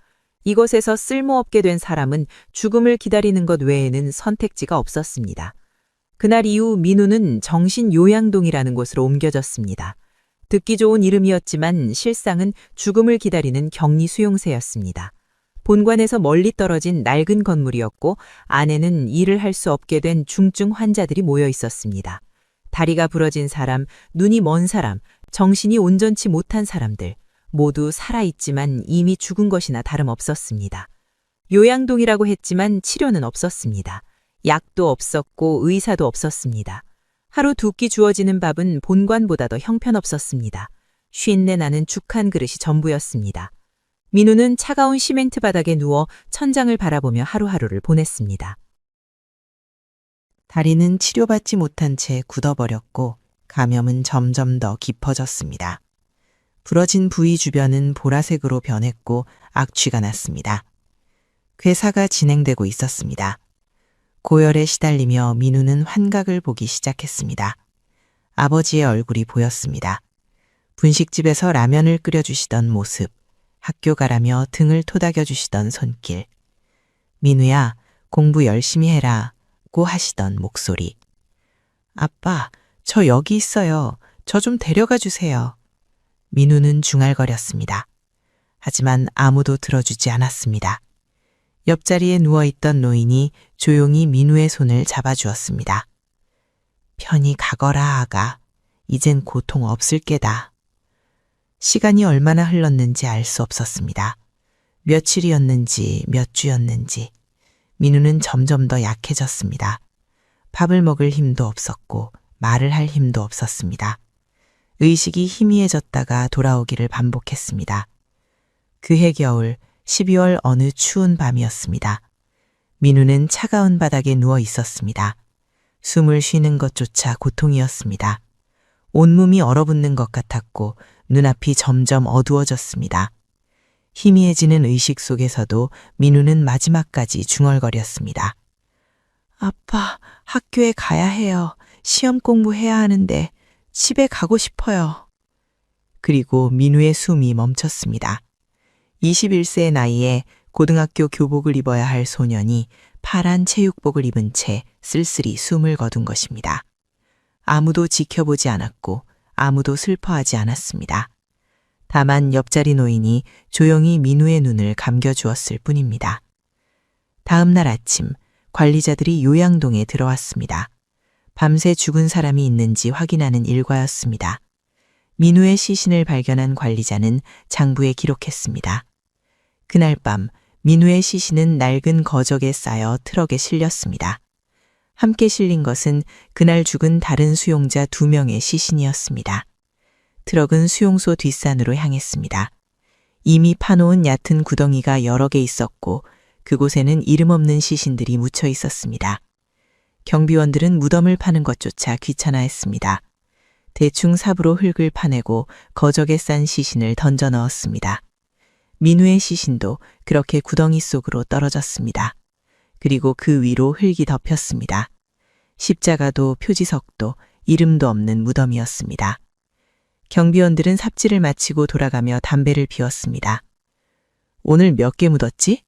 이것에서 쓸모없게 된 사람은 죽음을 기다리는 것 외에는 선택지가 없었습니다. 그날 이후 민우는 정신요양동이라는 곳으로 옮겨졌습니다. 듣기 좋은 이름이었지만 실상은 죽음을 기다리는 격리수용소였습니다. 본관에서 멀리 떨어진 낡은 건물이었고 안에는 일을 할 수 없게 된 중증 환자들이 모여 있었습니다. 다리가 부러진 사람, 눈이 먼 사람, 정신이 온전치 못한 사람들, 모두 살아있지만 이미 죽은 것이나 다름없었습니다. 요양동이라고 했지만 치료는 없었습니다. 약도 없었고 의사도 없었습니다. 하루 두 끼 주어지는 밥은 본관보다 더 형편없었습니다. 쉰내 나는 죽 한 그릇이 전부였습니다. 민우는 차가운 시멘트 바닥에 누워 천장을 바라보며 하루하루를 보냈습니다. 다리는 치료받지 못한 채 굳어버렸고 감염은 점점 더 깊어졌습니다. 부러진 부위 주변은 보라색으로 변했고 악취가 났습니다. 괴사가 진행되고 있었습니다. 고열에 시달리며 민우는 환각을 보기 시작했습니다. 아버지의 얼굴이 보였습니다. 분식집에서 라면을 끓여주시던 모습, 학교 가라며 등을 토닥여 주시던 손길. 민우야, 공부 열심히 해라 고 하시던 목소리. 아빠, 저 여기 있어요. 저 좀 데려가 주세요. 민우는 중얼거렸습니다. 하지만 아무도 들어주지 않았습니다. 옆자리에 누워있던 노인이 조용히 민우의 손을 잡아주었습니다. 편히 가거라, 아가. 이젠 고통 없을 게다. 시간이 얼마나 흘렀는지 알 수 없었습니다. 며칠이었는지 몇 주였는지 민우는 점점 더 약해졌습니다. 밥을 먹을 힘도 없었고 말을 할 힘도 없었습니다. 의식이 희미해졌다가 돌아오기를 반복했습니다. 그해 겨울 12월 어느 추운 밤이었습니다. 민우는 차가운 바닥에 누워 있었습니다. 숨을 쉬는 것조차 고통이었습니다. 온몸이 얼어붙는 것 같았고 눈앞이 점점 어두워졌습니다. 희미해지는 의식 속에서도 민우는 마지막까지 중얼거렸습니다. 아빠, 학교에 가야 해요. 시험 공부해야 하는데 집에 가고 싶어요. 그리고 민우의 숨이 멈췄습니다. 21세의 나이에 고등학교 교복을 입어야 할 소년이 파란 체육복을 입은 채 쓸쓸히 숨을 거둔 것입니다. 아무도 지켜보지 않았고 아무도 슬퍼하지 않았습니다. 다만 옆자리 노인이 조용히 민우의 눈을 감겨주었을 뿐입니다. 다음 날 아침 관리자들이 요양동에 들어왔습니다. 밤새 죽은 사람이 있는지 확인하는 일과였습니다. 민우의 시신을 발견한 관리자는 장부에 기록했습니다. 그날 밤 민우의 시신은 낡은 거적에 쌓여 트럭에 실렸습니다. 함께 실린 것은 그날 죽은 다른 수용자 2명의 시신이었습니다. 트럭은 수용소 뒷산으로 향했습니다. 이미 파놓은 얕은 구덩이가 여러 개 있었고 그곳에는 이름 없는 시신들이 묻혀 있었습니다. 경비원들은 무덤을 파는 것조차 귀찮아했습니다. 대충 삽으로 흙을 파내고 거적에 싼 시신을 던져 넣었습니다. 민우의 시신도 그렇게 구덩이 속으로 떨어졌습니다. 그리고 그 위로 흙이 덮였습니다. 십자가도 표지석도 이름도 없는 무덤이었습니다. 경비원들은 삽질을 마치고 돌아가며 담배를 피웠습니다. 오늘 몇 개 묻었지?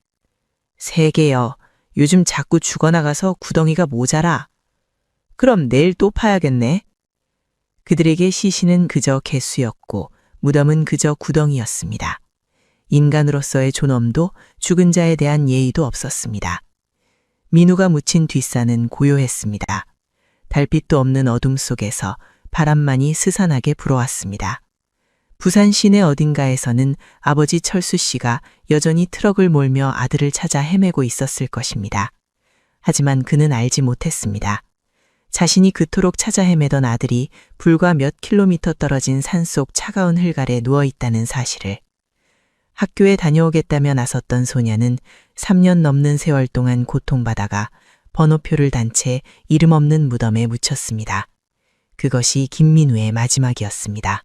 3개요. 요즘 자꾸 죽어나가서 구덩이가 모자라. 그럼 내일 또 파야겠네. 그들에게 시신은 그저 개수였고 무덤은 그저 구덩이였습니다. 인간으로서의 존엄도 죽은 자에 대한 예의도 없었습니다. 민우가 묻힌 뒷산은 고요했습니다. 달빛도 없는 어둠 속에서 바람만이 스산하게 불어왔습니다. 부산 시내 어딘가에서는 아버지 철수 씨가 여전히 트럭을 몰며 아들을 찾아 헤매고 있었을 것입니다. 하지만 그는 알지 못했습니다. 자신이 그토록 찾아 헤매던 아들이 불과 몇 킬로미터 떨어진 산속 차가운 흙 아래 누워있다는 사실을. 학교에 다녀오겠다며 나섰던 소녀는 3년 넘는 세월 동안 고통받아가 번호표를 단 채 이름 없는 무덤에 묻혔습니다. 그것이 김민우의 마지막이었습니다.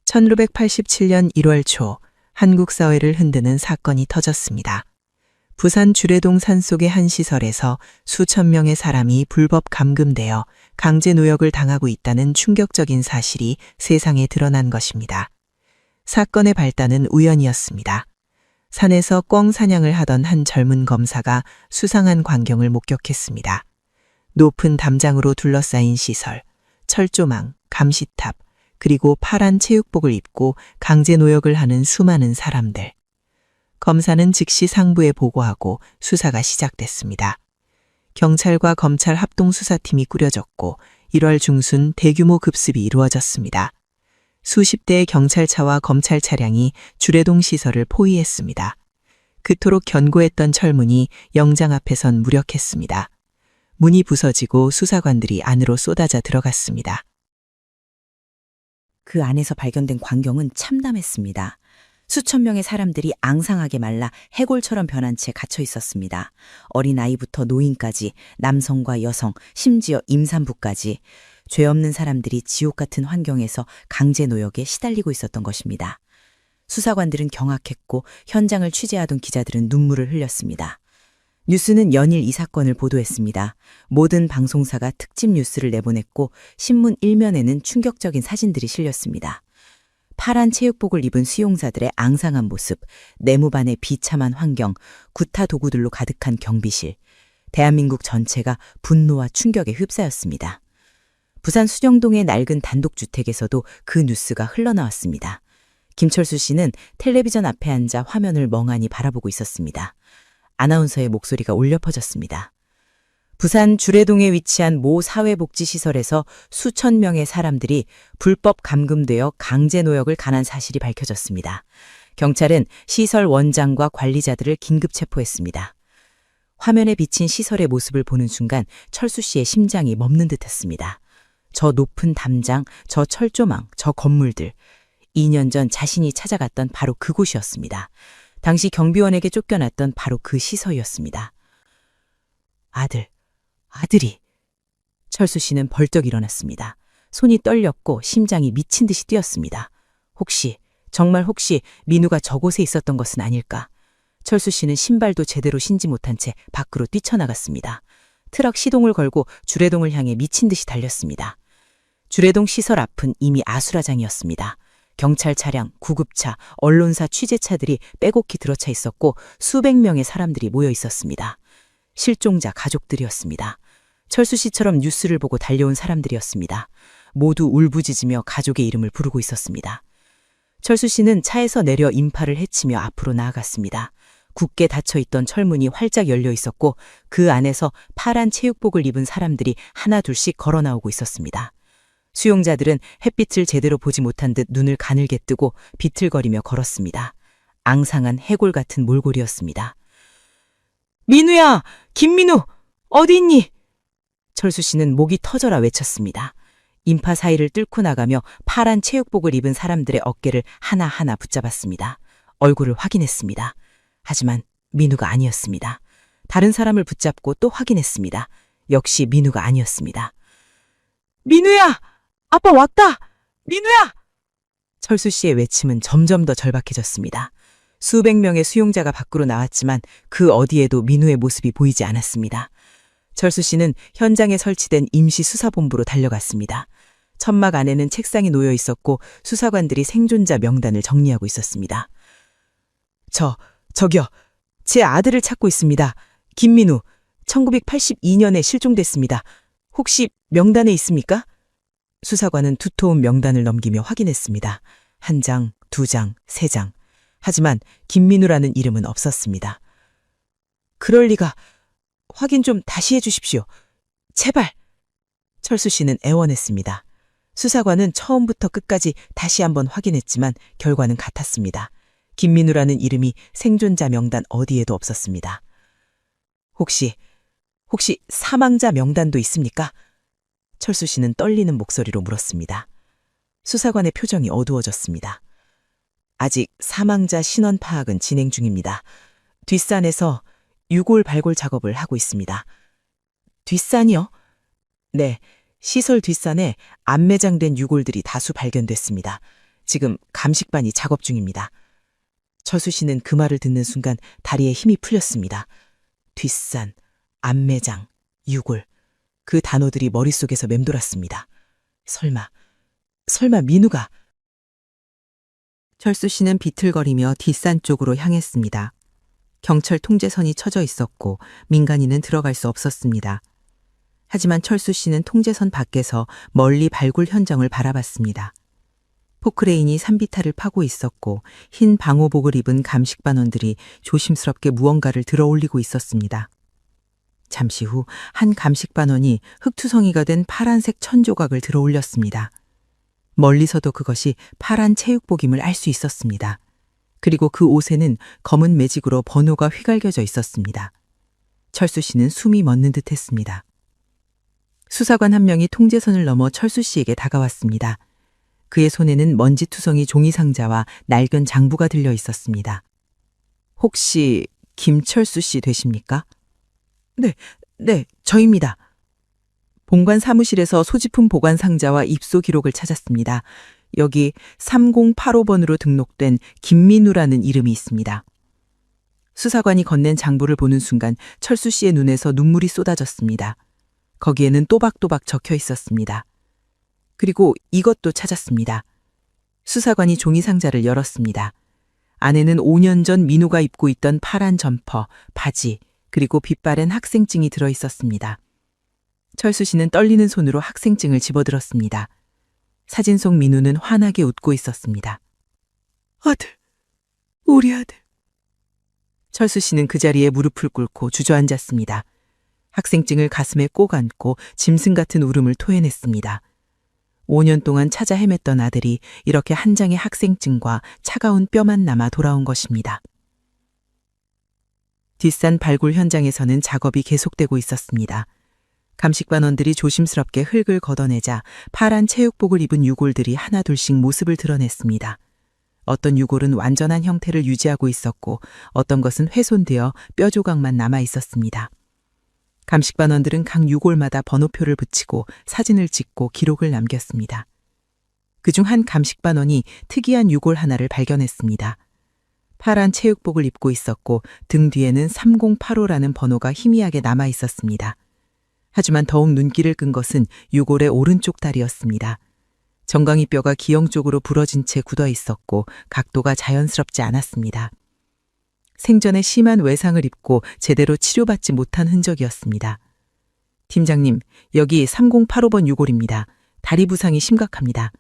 1987년 1월 초 한국 사회를 흔드는 사건이 터졌습니다. 부산 주례동 산속의 한 시설에서 수천 명의 사람이 불법 감금되어 강제 노역을 당하고 있다는 충격적인 사실이 세상에 드러난 것입니다. 사건의 발단은 우연이었습니다. 산에서 꿩 사냥을 하던 한 젊은 검사가 수상한 광경을 목격했습니다. 높은 담장으로 둘러싸인 시설, 철조망, 감시탑, 그리고 파란 체육복을 입고 강제 노역을 하는 수많은 사람들. 검사는 즉시 상부에 보고하고 수사가 시작됐습니다. 경찰과 검찰 합동수사팀이 꾸려졌고 1월 중순 대규모 급습이 이루어졌습니다. 수십 대의 경찰차와 검찰 차량이 주례동 시설을 포위했습니다. 그토록 견고했던 철문이 영장 앞에선 무력했습니다. 문이 부서지고 수사관들이 안으로 쏟아져 들어갔습니다. 그 안에서 발견된 광경은 참담했습니다. 수천 명의 사람들이 앙상하게 말라 해골처럼 변한 채 갇혀 있었습니다. 어린아이부터 노인까지, 남성과 여성, 심지어 임산부까지 죄 없는 사람들이 지옥 같은 환경에서 강제 노역에 시달리고 있었던 것입니다. 수사관들은 경악했고 현장을 취재하던 기자들은 눈물을 흘렸습니다. 뉴스는 연일 이 사건을 보도했습니다. 모든 방송사가 특집 뉴스를 내보냈고 신문 일면에는 충격적인 사진들이 실렸습니다. 파란 체육복을 입은 수용자들의 앙상한 모습, 내무반의 비참한 환경, 구타 도구들로 가득한 경비실. 대한민국 전체가 분노와 충격에 휩싸였습니다. 부산 수정동의 낡은 단독주택에서도 그 뉴스가 흘러나왔습니다. 김철수 씨는 텔레비전 앞에 앉아 화면을 멍하니 바라보고 있었습니다. 아나운서의 목소리가 울려 퍼졌습니다. 부산 주례동에 위치한 모 사회복지시설에서 수천 명의 사람들이 불법 감금되어 강제 노역을 가한 사실이 밝혀졌습니다. 경찰은 시설 원장과 관리자들을 긴급 체포했습니다. 화면에 비친 시설의 모습을 보는 순간 철수 씨의 심장이 멎는 듯했습니다. 저 높은 담장, 저 철조망, 저 건물들. 2년 전 자신이 찾아갔던 바로 그곳이었습니다. 당시 경비원에게 쫓겨났던 바로 그 시설이었습니다. 아들이. 철수 씨는 벌떡 일어났습니다. 손이 떨렸고 심장이 미친 듯이 뛰었습니다. 정말 혹시 민우가 저곳에 있었던 것은 아닐까? 철수 씨는 신발도 제대로 신지 못한 채 밖으로 뛰쳐나갔습니다. 트럭 시동을 걸고 주례동을 향해 미친 듯이 달렸습니다. 주례동 시설 앞은 이미 아수라장이었습니다. 경찰 차량, 구급차, 언론사 취재차들이 빼곡히 들어차 있었고 수백 명의 사람들이 모여 있었습니다. 실종자 가족들이었습니다. 철수 씨처럼 뉴스를 보고 달려온 사람들이었습니다. 모두 울부짖으며 가족의 이름을 부르고 있었습니다. 철수 씨는 차에서 내려 인파를 헤치며 앞으로 나아갔습니다. 굳게 닫혀있던 철문이 활짝 열려 있었고 그 안에서 파란 체육복을 입은 사람들이 하나 둘씩 걸어 나오고 있었습니다. 수용자들은 햇빛을 제대로 보지 못한 듯 눈을 가늘게 뜨고 비틀거리며 걸었습니다. 앙상한 해골 같은 몰골이었습니다. 민우야! 김민우! 어디 있니? 철수 씨는 목이 터져라 외쳤습니다. 인파 사이를 뚫고 나가며 파란 체육복을 입은 사람들의 어깨를 하나하나 붙잡았습니다. 얼굴을 확인했습니다. 하지만 민우가 아니었습니다. 다른 사람을 붙잡고 또 확인했습니다. 역시 민우가 아니었습니다. 민우야! 아빠 왔다! 민우야! 철수 씨의 외침은 점점 더 절박해졌습니다. 수백 명의 수용자가 밖으로 나왔지만 그 어디에도 민우의 모습이 보이지 않았습니다. 철수 씨는 현장에 설치된 임시 수사본부로 달려갔습니다. 천막 안에는 책상이 놓여 있었고 수사관들이 생존자 명단을 정리하고 있었습니다. 저기요. 제 아들을 찾고 있습니다. 김민우. 1982년에 실종됐습니다. 혹시 명단에 있습니까? 수사관은 두터운 명단을 넘기며 확인했습니다. 1장, 2장, 3장. 하지만 김민우라는 이름은 없었습니다. 그럴 리가. 확인 좀 다시 해주십시오. 제발. 철수 씨는 애원했습니다. 수사관은 처음부터 끝까지 다시 한번 확인했지만 결과는 같았습니다. 김민우라는 이름이 생존자 명단 어디에도 없었습니다. 혹시 사망자 명단도 있습니까? 철수 씨는 떨리는 목소리로 물었습니다. 수사관의 표정이 어두워졌습니다. 아직 사망자 신원 파악은 진행 중입니다. 뒷산에서 유골 발굴 작업을 하고 있습니다. 뒷산이요? 네, 시설 뒷산에 안매장된 유골들이 다수 발견됐습니다. 지금 감식반이 작업 중입니다. 철수 씨는 그 말을 듣는 순간 다리에 힘이 풀렸습니다. 뒷산, 안매장, 유골. 그 단어들이 머릿속에서 맴돌았습니다. 설마 민우가. 철수 씨는 비틀거리며 뒷산 쪽으로 향했습니다. 경찰 통제선이 쳐져 있었고 민간인은 들어갈 수 없었습니다. 하지만 철수 씨는 통제선 밖에서 멀리 발굴 현장을 바라봤습니다. 포크레인이 산비탈을 파고 있었고 흰 방호복을 입은 감식반원들이 조심스럽게 무언가를 들어 올리고 있었습니다. 잠시 후 한 감식반원이 흙투성이가 된 파란색 천조각을 들어 올렸습니다. 멀리서도 그것이 파란 체육복임을 알 수 있었습니다. 그리고 그 옷에는 검은 매직으로 번호가 휘갈겨져 있었습니다. 철수 씨는 숨이 멎는 듯 했습니다. 수사관 한 명이 통제선을 넘어 철수 씨에게 다가왔습니다. 그의 손에는 먼지투성이 종이상자와 낡은 장부가 들려 있었습니다. 혹시 김철수 씨 되십니까? 네, 저입니다. 본관 사무실에서 소지품 보관 상자와 입소 기록을 찾았습니다. 여기 3085번으로 등록된 김민우라는 이름이 있습니다. 수사관이 건넨 장부를 보는 순간 철수 씨의 눈에서 눈물이 쏟아졌습니다. 거기에는 또박또박 적혀 있었습니다. 그리고 이것도 찾았습니다. 수사관이 종이 상자를 열었습니다. 안에는 5년 전 민우가 입고 있던 파란 점퍼, 바지, 그리고 빛바랜 학생증이 들어 있었습니다. 철수 씨는 떨리는 손으로 학생증을 집어들었습니다. 사진 속 민우는 환하게 웃고 있었습니다. 아들, 우리 아들. 철수 씨는 그 자리에 무릎을 꿇고 주저앉았습니다. 학생증을 가슴에 꼭 안고 짐승 같은 울음을 토해냈습니다. 5년 동안 찾아 헤맸던 아들이 이렇게 한 장의 학생증과 차가운 뼈만 남아 돌아온 것입니다. 뒷산 발굴 현장에서는 작업이 계속되고 있었습니다. 감식반원들이 조심스럽게 흙을 걷어내자 파란 체육복을 입은 유골들이 하나둘씩 모습을 드러냈습니다. 어떤 유골은 완전한 형태를 유지하고 있었고 어떤 것은 훼손되어 뼈 조각만 남아 있었습니다. 감식반원들은 각 유골마다 번호표를 붙이고 사진을 찍고 기록을 남겼습니다. 그중 한 감식반원이 특이한 유골 하나를 발견했습니다. 파란 체육복을 입고 있었고 등 뒤에는 3085라는 번호가 희미하게 남아 있었습니다. 하지만 더욱 눈길을 끈 것은 유골의 오른쪽 다리였습니다. 정강이 뼈가 기형 쪽으로 부러진 채 굳어 있었고 각도가 자연스럽지 않았습니다. 생전에 심한 외상을 입고 제대로 치료받지 못한 흔적이었습니다. 팀장님, 여기 3085번 유골입니다. 다리 부상이 심각합니다.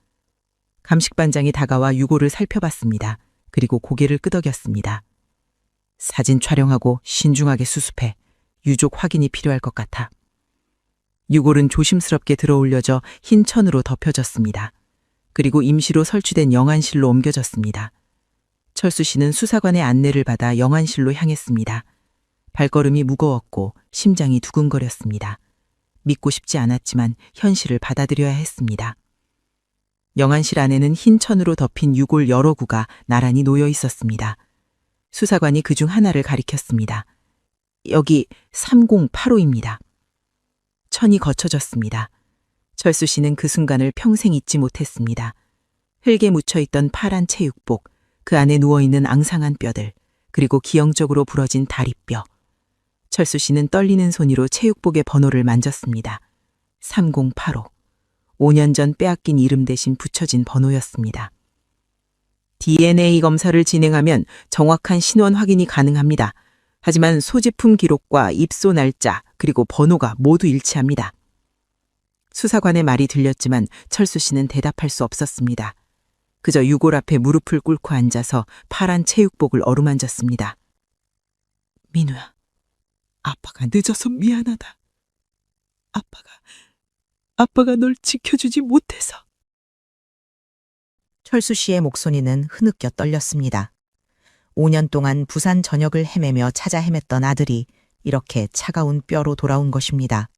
감식반장이 다가와 유골을 살펴봤습니다. 그리고 고개를 끄덕였습니다. 사진 촬영하고 신중하게 수습해. 유족 확인이 필요할 것 같아. 유골은 조심스럽게 들어 올려져 흰 천으로 덮여졌습니다. 그리고 임시로 설치된 영안실로 옮겨졌습니다. 철수 씨는 수사관의 안내를 받아 영안실로 향했습니다. 발걸음이 무거웠고 심장이 두근거렸습니다. 믿고 싶지 않았지만 현실을 받아들여야 했습니다. 영안실 안에는 흰 천으로 덮인 유골 여러 구가 나란히 놓여 있었습니다. 수사관이 그중 하나를 가리켰습니다. 여기 3085입니다. 천이 거쳐졌습니다. 철수 씨는 그 순간을 평생 잊지 못했습니다. 흙에 묻혀있던 파란 체육복, 그 안에 누워있는 앙상한 뼈들, 그리고 기형적으로 부러진 다리뼈. 철수 씨는 떨리는 손으로 체육복의 번호를 만졌습니다. 3085. 5년 전 빼앗긴 이름 대신 붙여진 번호였습니다. DNA 검사를 진행하면 정확한 신원 확인이 가능합니다. 하지만 소지품 기록과 입소 날짜 그리고 번호가 모두 일치합니다. 수사관의 말이 들렸지만 철수 씨는 대답할 수 없었습니다. 그저 유골 앞에 무릎을 꿇고 앉아서 파란 체육복을 어루만졌습니다. 민우야, 아빠가 늦어서 미안하다. 아빠가 널 지켜주지 못해서. 철수 씨의 목소리는 흐느껴 떨렸습니다. 5년 동안 부산 전역을 헤매며 찾아 헤맸던 아들이 이렇게 차가운 뼈로 돌아온 것입니다.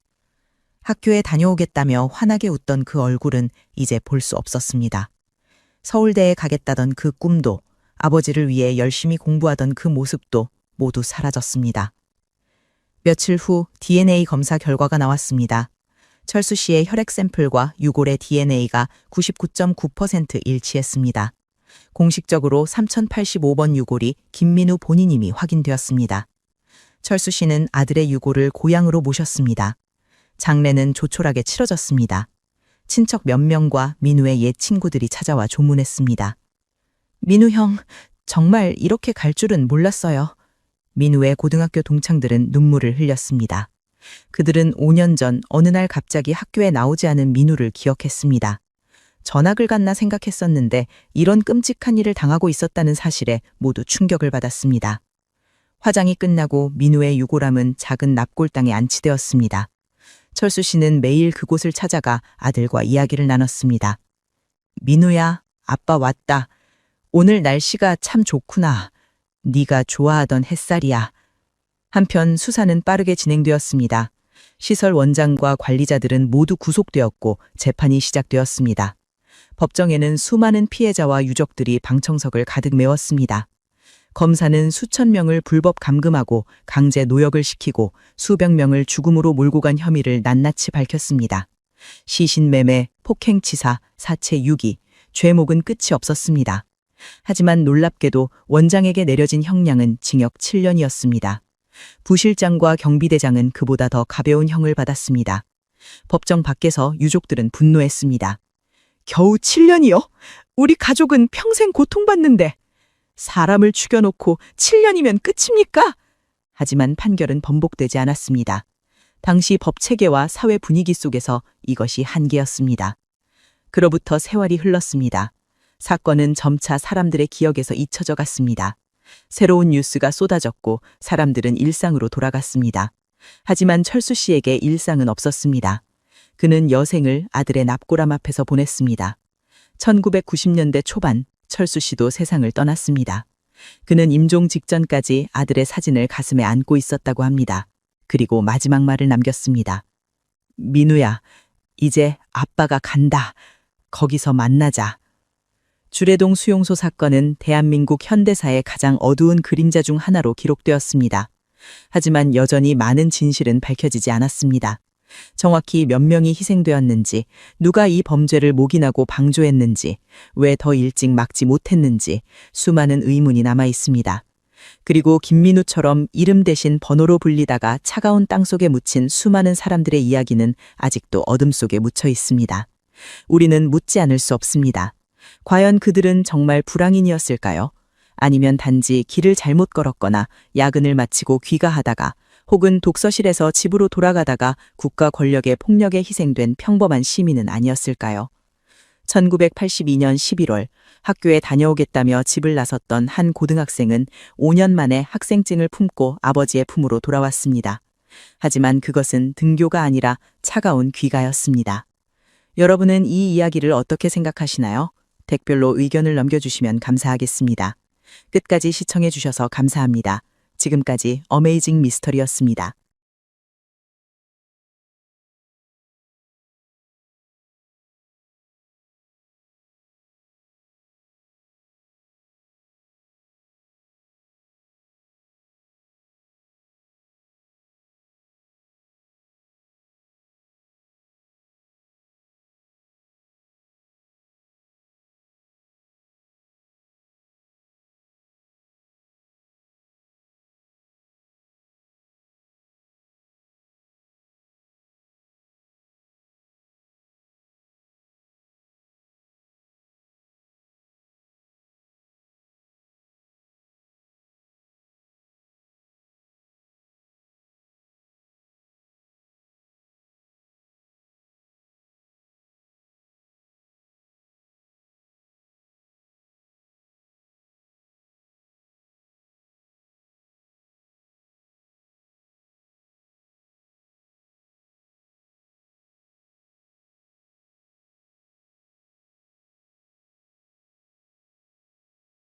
학교에 다녀오겠다며 환하게 웃던 그 얼굴은 이제 볼 수 없었습니다. 서울대에 가겠다던 그 꿈도, 아버지를 위해 열심히 공부하던 그 모습도 모두 사라졌습니다. 며칠 후 DNA 검사 결과가 나왔습니다. 철수 씨의 혈액 샘플과 유골의 DNA가 99.9% 일치했습니다. 공식적으로 3085번 유골이 김민우 본인임이 확인되었습니다. 철수 씨는 아들의 유골을 고향으로 모셨습니다. 장례는 조촐하게 치러졌습니다. 친척 몇 명과 민우의 옛 친구들이 찾아와 조문했습니다. 민우 형, 정말 이렇게 갈 줄은 몰랐어요. 민우의 고등학교 동창들은 눈물을 흘렸습니다. 그들은 5년 전 어느 날 갑자기 학교에 나오지 않은 민우를 기억했습니다. 전학을 갔나 생각했었는데 이런 끔찍한 일을 당하고 있었다는 사실에 모두 충격을 받았습니다. 화장이 끝나고 민우의 유골함은 작은 납골당에 안치되었습니다. 철수 씨는 매일 그곳을 찾아가 아들과 이야기를 나눴습니다. 민우야, 아빠 왔다. 오늘 날씨가 참 좋구나. 네가 좋아하던 햇살이야. 한편 수사는 빠르게 진행되었습니다. 시설 원장과 관리자들은 모두 구속되었고 재판이 시작되었습니다. 법정에는 수많은 피해자와 유족들이 방청석을 가득 메웠습니다. 검사는 수천 명을 불법 감금하고 강제 노역을 시키고 수백 명을 죽음으로 몰고 간 혐의를 낱낱이 밝혔습니다. 시신매매, 폭행치사, 사체 유기, 죄목은 끝이 없었습니다. 하지만 놀랍게도 원장에게 내려진 형량은 징역 7년이었습니다. 부실장과 경비대장은 그보다 더 가벼운 형을 받았습니다. 법정 밖에서 유족들은 분노했습니다. 겨우 7년이요? 우리 가족은 평생 고통받는데 사람을 죽여놓고 7년이면 끝입니까? 하지만 판결은 번복되지 않았습니다. 당시 법 체계와 사회 분위기 속에서 이것이 한계였습니다. 그로부터 세월이 흘렀습니다. 사건은 점차 사람들의 기억에서 잊혀져 갔습니다. 새로운 뉴스가 쏟아졌고 사람들은 일상으로 돌아갔습니다. 하지만 철수 씨에게 일상은 없었습니다. 그는 여생을 아들의 납골함 앞에서 보냈습니다. 1990년대 초반 철수 씨도 세상을 떠났습니다. 그는 임종 직전까지 아들의 사진을 가슴에 안고 있었다고 합니다. 그리고 마지막 말을 남겼습니다. 민우야, 이제 아빠가 간다. 거기서 만나자. 주례동 수용소 사건은 대한민국 현대사의 가장 어두운 그림자 중 하나로 기록되었습니다. 하지만 여전히 많은 진실은 밝혀지지 않았습니다. 정확히 몇 명이 희생되었는지, 누가 이 범죄를 묵인하고 방조했는지, 왜 더 일찍 막지 못했는지 수많은 의문이 남아 있습니다. 그리고 김민우처럼 이름 대신 번호로 불리다가 차가운 땅속에 묻힌 수많은 사람들의 이야기는 아직도 어둠 속에 묻혀 있습니다. 우리는 묻지 않을 수 없습니다. 과연 그들은 정말 불황인이었을까요? 아니면 단지 길을 잘못 걸었거나 야근을 마치고 귀가하다가 혹은 독서실에서 집으로 돌아가다가 국가 권력의 폭력에 희생된 평범한 시민은 아니었을까요? 1982년 11월 학교에 다녀오겠다며 집을 나섰던 한 고등학생은 5년 만에 학생증을 품고 아버지의 품으로 돌아왔습니다. 하지만 그것은 등교가 아니라 차가운 귀가였습니다. 여러분은 이 이야기를 어떻게 생각하시나요? 댓글로 의견을 남겨주시면 감사하겠습니다. 끝까지 시청해 주셔서 감사합니다. 지금까지 어메이징 미스터리였습니다.